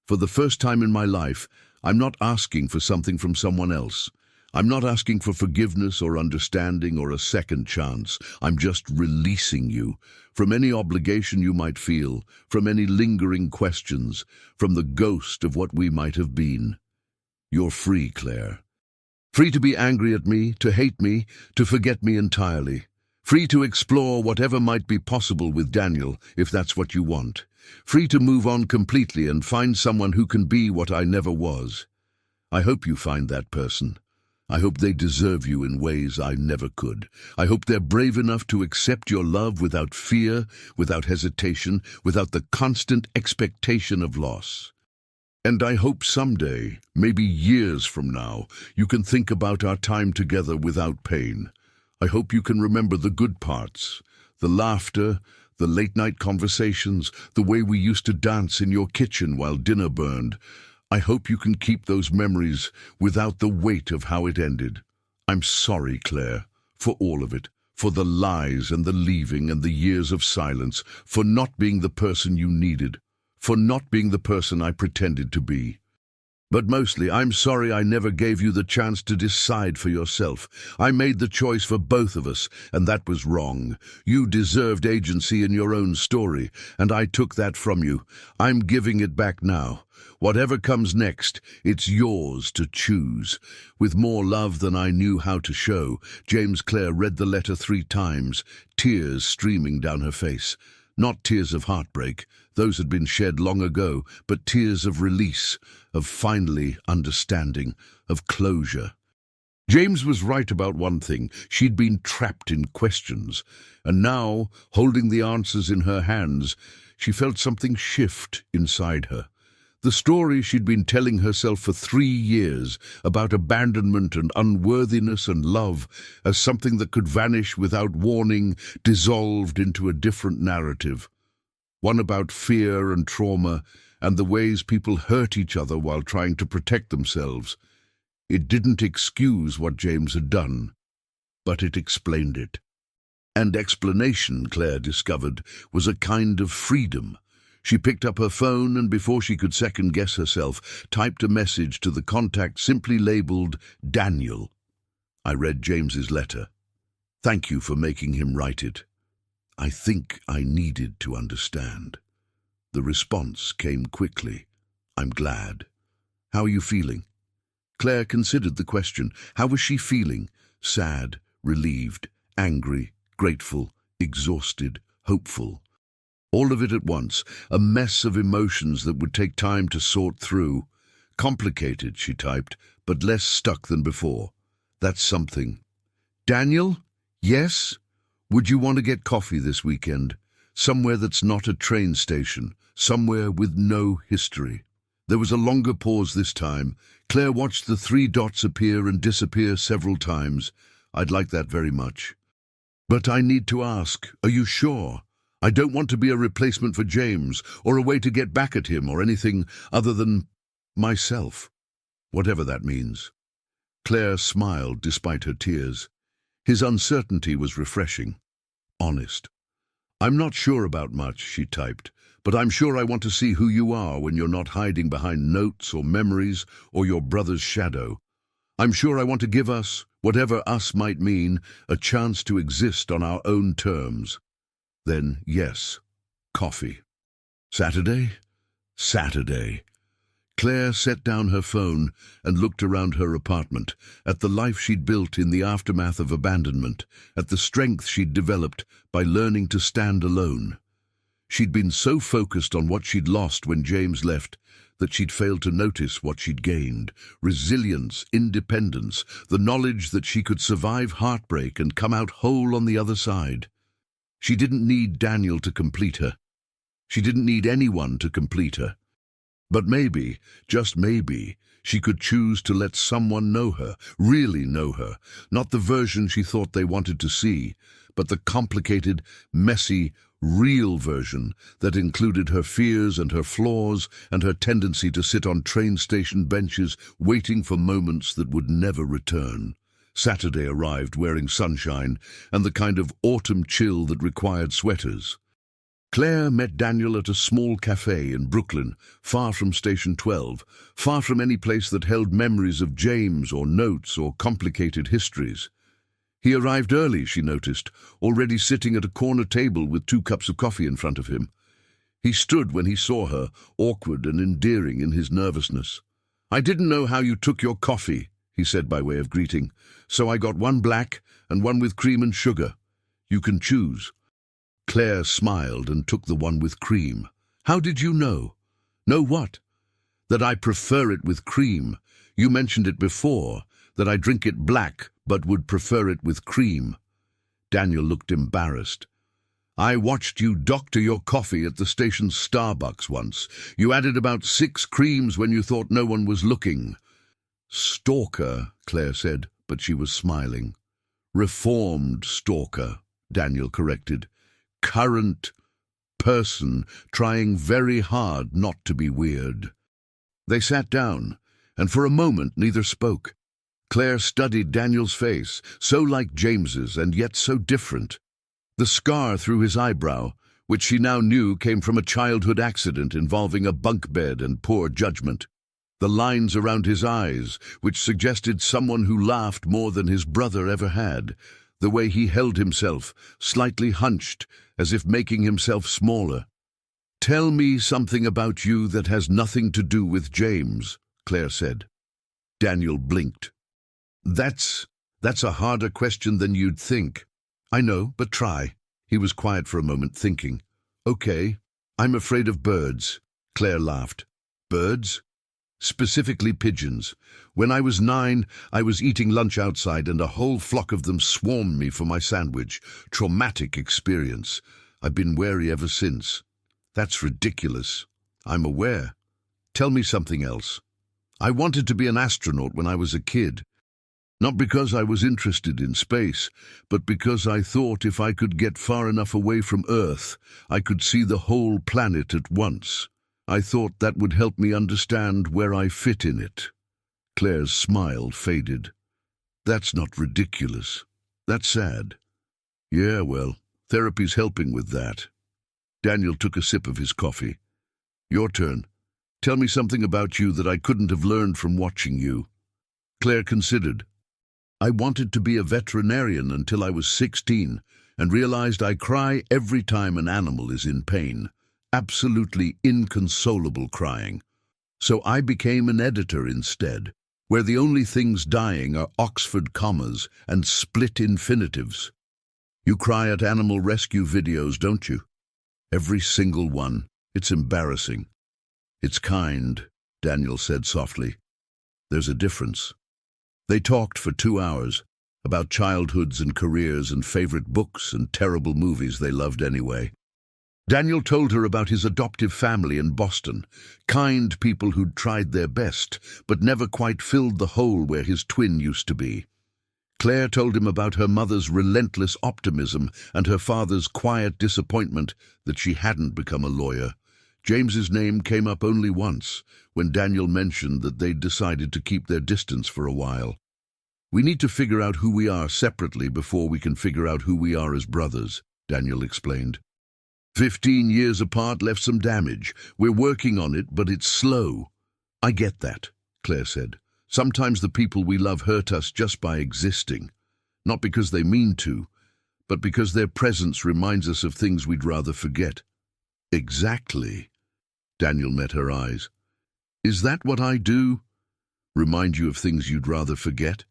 For the first time in my life, I'm not asking for something from someone else. I'm not asking for forgiveness or understanding or a second chance. I'm just releasing you from any obligation you might feel, from any lingering questions, from the ghost of what we might have been. You're free, Claire. Free to be angry at me, to hate me, to forget me entirely. Free to explore whatever might be possible with Daniel, if that's what you want. Free to move on completely and find someone who can be what I never was. I hope you find that person. I hope they deserve you in ways I never could. I hope they're brave enough to accept your love without fear, without hesitation, without the constant expectation of loss. And I hope someday, maybe years from now, you can think about our time together without pain. I hope you can remember the good parts, the laughter, the late-night conversations, the way we used to dance in your kitchen while dinner burned. I hope you can keep those memories without the weight of how it ended. I'm sorry, Claire, for all of it, for the lies and the leaving and the years of silence, for not being the person you needed, for not being the person I pretended to be. But mostly, I'm sorry I never gave you the chance to decide for yourself. I made the choice for both of us, and that was wrong. You deserved agency in your own story, and I took that from you. I'm giving it back now. Whatever comes next, it's yours to choose. With more love than I knew how to show, James Clare read the letter 3 times, tears streaming down her face. Not tears of heartbreak, those had been shed long ago, but tears of release, of finally understanding, of closure. James was right about one thing. She'd been trapped in questions, and now, holding the answers in her hands, she felt something shift inside her. The story she'd been telling herself for 3 years about abandonment and unworthiness and love as something that could vanish without warning dissolved into a different narrative. One about fear and trauma and the ways people hurt each other while trying to protect themselves. It didn't excuse what James had done, but it explained it. And explanation, Claire discovered, was a kind of freedom. She picked up her phone and before she could second-guess herself, typed a message to the contact simply labeled Daniel. I read James's letter. Thank you for making him write it. I think I needed to understand. The response came quickly. I'm glad. How are you feeling? Claire considered the question. How was she feeling? Sad, relieved, angry, grateful, exhausted, hopeful. All of it at once, a mess of emotions that would take time to sort through. Complicated, she typed, but less stuck than before. That's something. Daniel? Yes? Would you want to get coffee this weekend? Somewhere that's not a train station, somewhere with no history. There was a longer pause this time. Claire watched the 3 dots appear and disappear several times. I'd like that very much. But I need to ask, are you sure? I don't want to be a replacement for James, or a way to get back at him, or anything other than myself. Whatever that means. Claire smiled despite her tears. His uncertainty was refreshing. Honest. I'm not sure about much, she typed, but I'm sure I want to see who you are when you're not hiding behind notes or memories or your brother's shadow. I'm sure I want to give us, whatever us might mean, a chance to exist on our own terms. Then, yes, coffee. Saturday? Saturday. Claire set down her phone and looked around her apartment, at the life she'd built in the aftermath of abandonment, at the strength she'd developed by learning to stand alone. She'd been so focused on what she'd lost when James left that she'd failed to notice what she'd gained: resilience, independence, the knowledge that she could survive heartbreak and come out whole on the other side. She didn't need Daniel to complete her. She didn't need anyone to complete her. But maybe, just maybe, she could choose to let someone know her, really know her, not the version she thought they wanted to see, but the complicated, messy, real version that included her fears and her flaws and her tendency to sit on train station benches waiting for moments that would never return. Saturday arrived wearing sunshine and the kind of autumn chill that required sweaters. Claire met Daniel at a small cafe in Brooklyn, far from Station 12, far from any place that held memories of James or notes or complicated histories. He arrived early, she noticed, already sitting at a corner table with 2 cups of coffee in front of him. He stood when he saw her, awkward and endearing in his nervousness. "I didn't know how you took your coffee," he said by way of greeting, "so I got 1 black and 1 with cream and sugar. You can choose." Claire smiled and took the 1 with cream. "How did you know?" "Know what?" "That I prefer it with cream. You mentioned it before, that I drink it black but would prefer it with cream." Daniel looked embarrassed. "I watched you doctor your coffee at the station's Starbucks once. You added about 6 creams when you thought no one was looking." "Stalker," Claire said, but she was smiling. "Reformed stalker," Daniel corrected. "Current person trying very hard not to be weird." They sat down, and for a moment neither spoke. Claire studied Daniel's face, so like James's and yet so different. The scar through his eyebrow, which she now knew came from a childhood accident involving a bunk bed and poor judgment. The lines around his eyes, which suggested someone who laughed more than his brother ever had. The way he held himself, slightly hunched, as if making himself smaller. "Tell me something about you that has nothing to do with James," Claire said. Daniel blinked. That's a harder question than you'd think." "I know, but try." He was quiet for a moment, thinking. "Okay, I'm afraid of birds." Claire laughed. "Birds?" "Specifically pigeons. When I was 9, I was eating lunch outside and a whole flock of them swarmed me for my sandwich. Traumatic experience. I've been wary ever since." "That's ridiculous." "I'm aware. Tell me something else." "I wanted to be an astronaut when I was a kid. Not because I was interested in space, but because I thought if I could get far enough away from Earth, I could see the whole planet at once. I thought that would help me understand where I fit in it." Claire's smile faded. "That's not ridiculous. That's sad." "Yeah, well, therapy's helping with that." Daniel took a sip of his coffee. "Your turn. Tell me something about you that I couldn't have learned from watching you." Claire considered. "I wanted to be a veterinarian until I was 16 and realized I cry every time an animal is in pain. Absolutely inconsolable crying. So I became an editor instead, where the only things dying are Oxford commas and split infinitives. You cry at animal rescue videos, don't you? Every single one. It's embarrassing. It's kind, Daniel said softly. There's a difference. They talked for 2 hours about childhoods and careers and favorite books and terrible movies they loved anyway. Daniel told her about his adoptive family in Boston, kind people who'd tried their best, but never quite filled the hole where his twin used to be. Claire told him about her mother's relentless optimism and her father's quiet disappointment that she hadn't become a lawyer. James's name came up only once, when Daniel mentioned that they'd decided to keep their distance for a while. We need to figure out who we are separately before we can figure out who we are as brothers, Daniel explained. 15 years apart left some damage. We're working on it, but it's slow. I get that, Claire said. Sometimes the people we love hurt us just by existing. Not because they mean to, but because their presence reminds us of things we'd rather forget. Exactly. Daniel met her eyes. Is that what I do? Remind you of things you'd rather forget?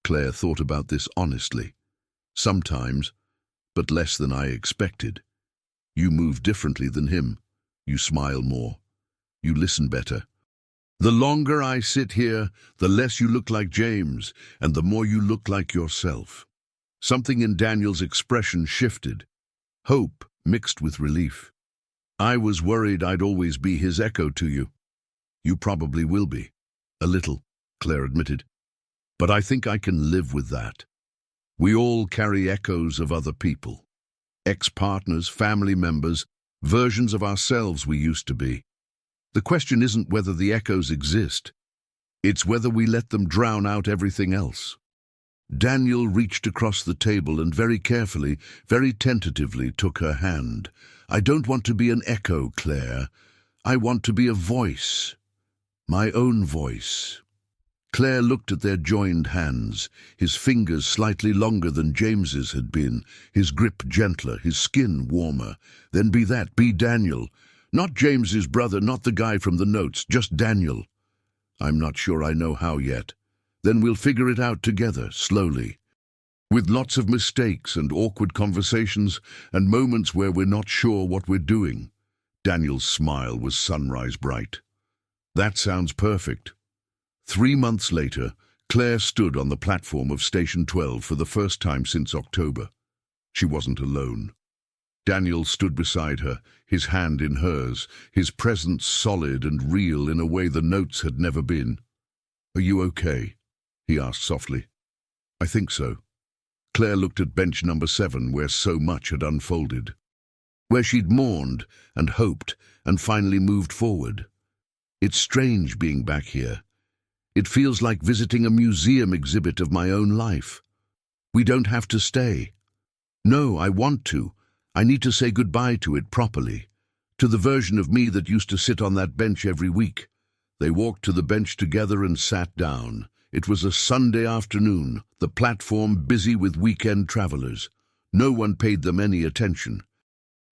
Claire thought about this honestly. Sometimes, but less than I expected. You move differently than him. You smile more. You listen better. The longer I sit here, the less you look like James, and the more you look like yourself. Something in Daniel's expression shifted. Hope mixed with relief. I was worried I'd always be his echo to you. You probably will be. A little, Claire admitted. But I think I can live with that. We all carry echoes of other people. Ex-partners, family members, versions of ourselves we used to be. The question isn't whether the echoes exist. It's whether we let them drown out everything else. Daniel reached across the table and very carefully, very tentatively took her hand. I don't want to be an echo, Claire. I want to be a voice. My own voice. Claire looked at their joined hands, his fingers slightly longer than James's had been, his grip gentler, his skin warmer. Then be Daniel. Not James's brother, not the guy from the notes, just Daniel. I'm not sure I know how yet. Then we'll figure it out together, slowly. With lots of mistakes and awkward conversations and moments where we're not sure what we're doing. Daniel's smile was sunrise bright. That sounds perfect. 3 months later, Claire stood on the platform of Station 12 for the first time since October. She wasn't alone. Daniel stood beside her, his hand in hers, his presence solid and real in a way the notes had never been. Are you okay? He asked softly. I think so. Claire looked at bench number 7 where so much had unfolded. Where she'd mourned and hoped and finally moved forward. It's strange being back here. It feels like visiting a museum exhibit of my own life. We don't have to stay. No, I want to. I need to say goodbye to it properly. To the version of me that used to sit on that bench every week. They walked to the bench together and sat down. It was a Sunday afternoon, the platform busy with weekend travelers. No one paid them any attention.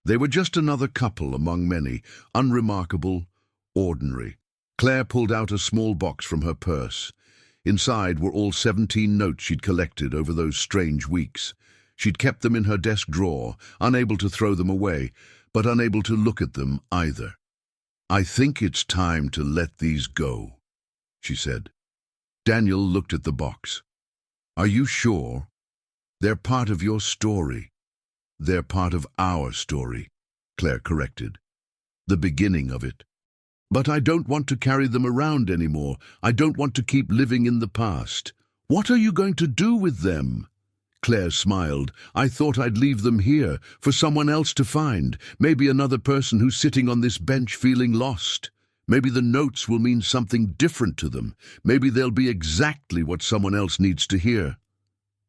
They were just another couple among many, unremarkable, ordinary. Claire pulled out a small box from her purse. Inside were all 17 notes she'd collected over those strange weeks. She'd kept them in her desk drawer, unable to throw them away, but unable to look at them either. I think it's time to let these go, she said. Daniel looked at the box. Are you sure? They're part of your story. They're part of our story, Claire corrected. The beginning of it. But I don't want to carry them around anymore. I don't want to keep living in the past. What are you going to do with them? Claire smiled. I thought I'd leave them here, for someone else to find. Maybe another person who's sitting on this bench feeling lost. Maybe the notes will mean something different to them. Maybe they'll be exactly what someone else needs to hear.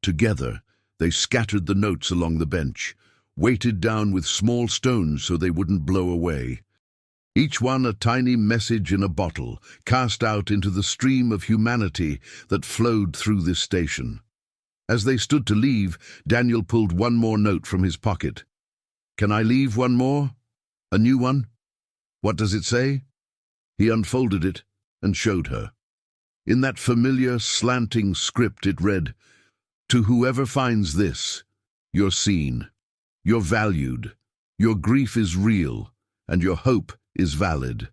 Together, they scattered the notes along the bench, weighted down with small stones so they wouldn't blow away. Each one a tiny message in a bottle, cast out into the stream of humanity that flowed through this station. As they stood to leave, Daniel pulled one more note from his pocket. Can I leave one more? A new one? What does it say? He unfolded it and showed her. In that familiar, slanting script it read, To whoever finds this, You're seen. You're valued. Your grief is real, and your hope is valid.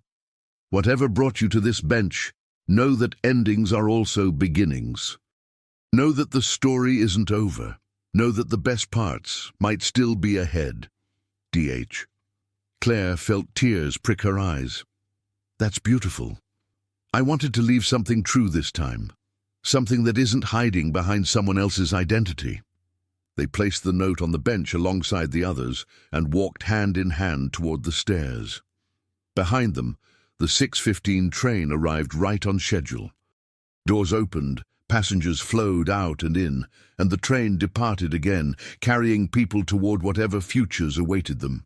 Whatever brought you to this bench, know that endings are also beginnings. Know that the story isn't over. Know that the best parts might still be ahead. D.H. Claire felt tears prick her eyes. That's beautiful. I wanted to leave something true this time. Something that isn't hiding behind someone else's identity. They placed the note on the bench alongside the others and walked hand in hand toward the stairs. Behind them, the 6:15 train arrived right on schedule. Doors opened, passengers flowed out and in, and the train departed again, carrying people toward whatever futures awaited them.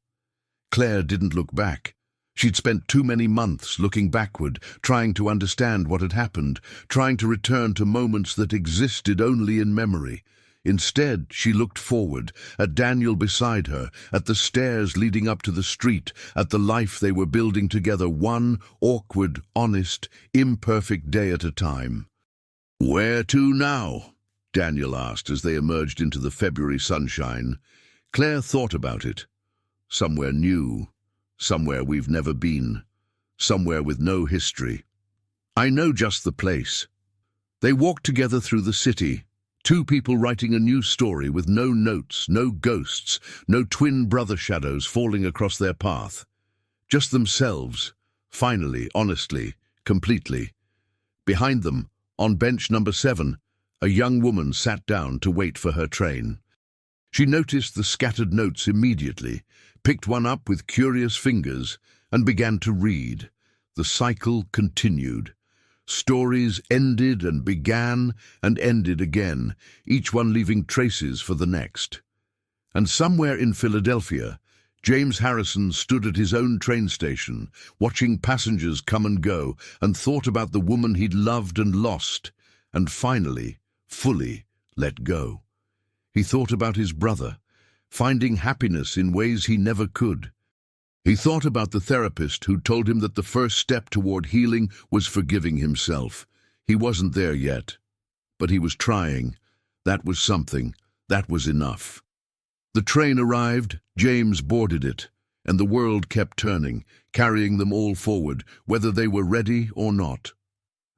Claire didn't look back. She'd spent too many months looking backward, trying to understand what had happened, trying to return to moments that existed only in memory. Instead, she looked forward, at Daniel beside her, at the stairs leading up to the street, at the life they were building together, one awkward, honest, imperfect day at a time. "Where to now?" Daniel asked as they emerged into the February sunshine. Claire thought about it. Somewhere new, somewhere we've never been, somewhere with no history. "I know just the place." They walked together through the city, two people writing a new story with no notes, no ghosts, no twin brother shadows falling across their path. Just themselves, finally, honestly, completely. Behind them, on bench number 7, a young woman sat down to wait for her train. She noticed the scattered notes immediately, picked one up with curious fingers, and began to read. The cycle continued. Stories ended and began and ended again, each one leaving traces for the next. And somewhere in Philadelphia, James Harrison stood at his own train station, watching passengers come and go, and thought about the woman he'd loved and lost, and finally, fully let go. He thought about his brother, finding happiness in ways he never could. He thought about the therapist who told him that the first step toward healing was forgiving himself. He wasn't there yet, but he was trying. That was something. That was enough. The train arrived, James boarded it, and the world kept turning, carrying them all forward, whether they were ready or not.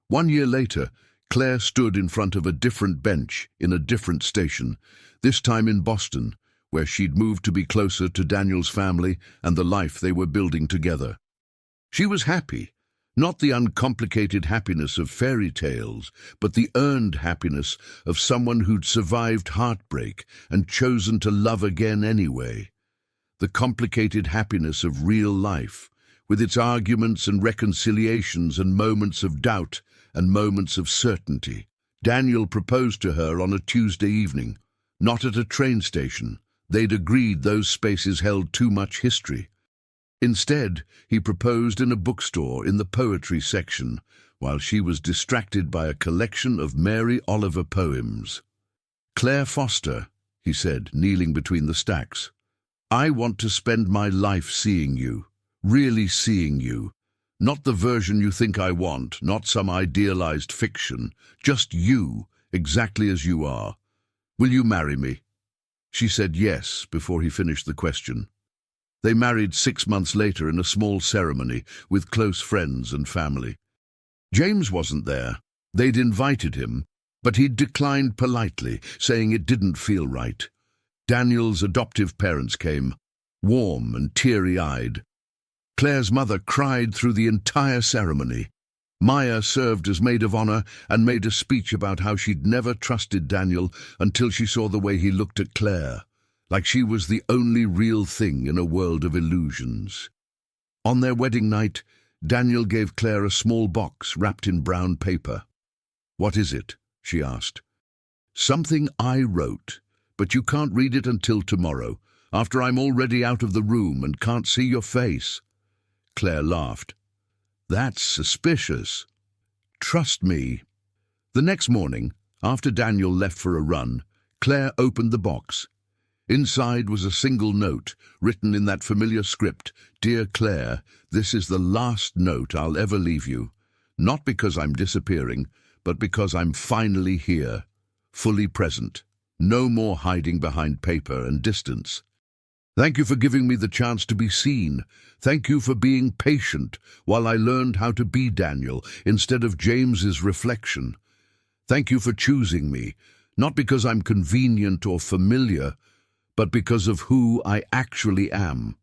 1 year later, Claire stood in front of a different bench in a different station, this time in Boston, where she'd moved to be closer to Daniel's family and the life they were building together. She was happy, not the uncomplicated happiness of fairy tales, but the earned happiness of someone who'd survived heartbreak and chosen to love again anyway. The complicated happiness of real life, with its arguments and reconciliations and moments of doubt and moments of certainty. Daniel proposed to her on a Tuesday evening, not at a train station. They'd agreed those spaces held too much history. Instead, he proposed in a bookstore in the poetry section, while she was distracted by a collection of Mary Oliver poems. "Claire Foster," he said, kneeling between the stacks, "I want to spend my life seeing you, really seeing you. Not the version you think I want, not some idealized fiction, just you, exactly as you are. Will you marry me?" She said yes before he finished the question. They married 6 months later in a small ceremony with close friends and family. James wasn't there. They'd invited him, but he'd declined politely, saying it didn't feel right. Daniel's adoptive parents came, warm and teary-eyed. Claire's mother cried through the entire ceremony. Maya served as maid of honor and made a speech about how she'd never trusted Daniel until she saw the way he looked at Claire, like she was the only real thing in a world of illusions. On their wedding night, Daniel gave Claire a small box wrapped in brown paper. "What is it?" she asked. "Something I wrote, but you can't read it until tomorrow, after I'm already out of the room and can't see your face." Claire laughed. "That's suspicious." "Trust me." The next morning, after Daniel left for a run, Claire opened the box. Inside was a single note, written in that familiar script, "Dear Claire, this is the last note I'll ever leave you. Not because I'm disappearing, but because I'm finally here, fully present." No more hiding behind paper and distance. Thank you for giving me the chance to be seen. Thank you for being patient while I learned how to be Daniel instead of James's reflection. Thank you for choosing me, not because I'm convenient or familiar, but because of who I actually am.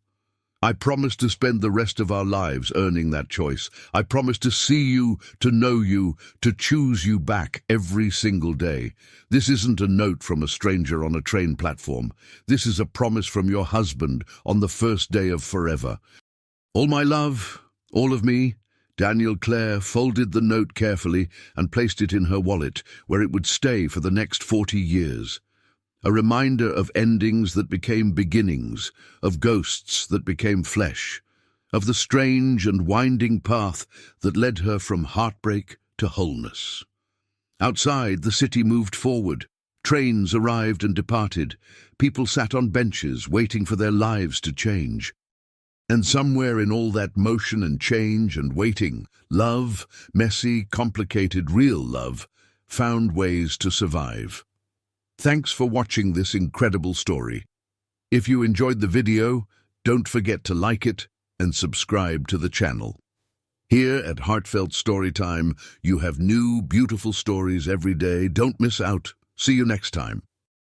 I promise to spend the rest of our lives earning that choice. I promise to see you, to know you, to choose you back every single day. This isn't a note from a stranger on a train platform. This is a promise from your husband on the first day of forever. All my love, all of me. Daniel Clare folded the note carefully and placed it in her wallet, where it would stay for the next 40 years. A reminder of endings that became beginnings, of ghosts that became flesh, of the strange and winding path that led her from heartbreak to wholeness. Outside, the city moved forward. Trains arrived and departed. People sat on benches, waiting for their lives to change. And somewhere in all that motion and change and waiting, love, messy, complicated, real love, found ways to survive. Thanks for watching this incredible story. If you enjoyed the video, don't forget to like it and subscribe to the channel. Here at Heartfelt Storytime, you have new, beautiful stories every day. Don't miss out. See you next time.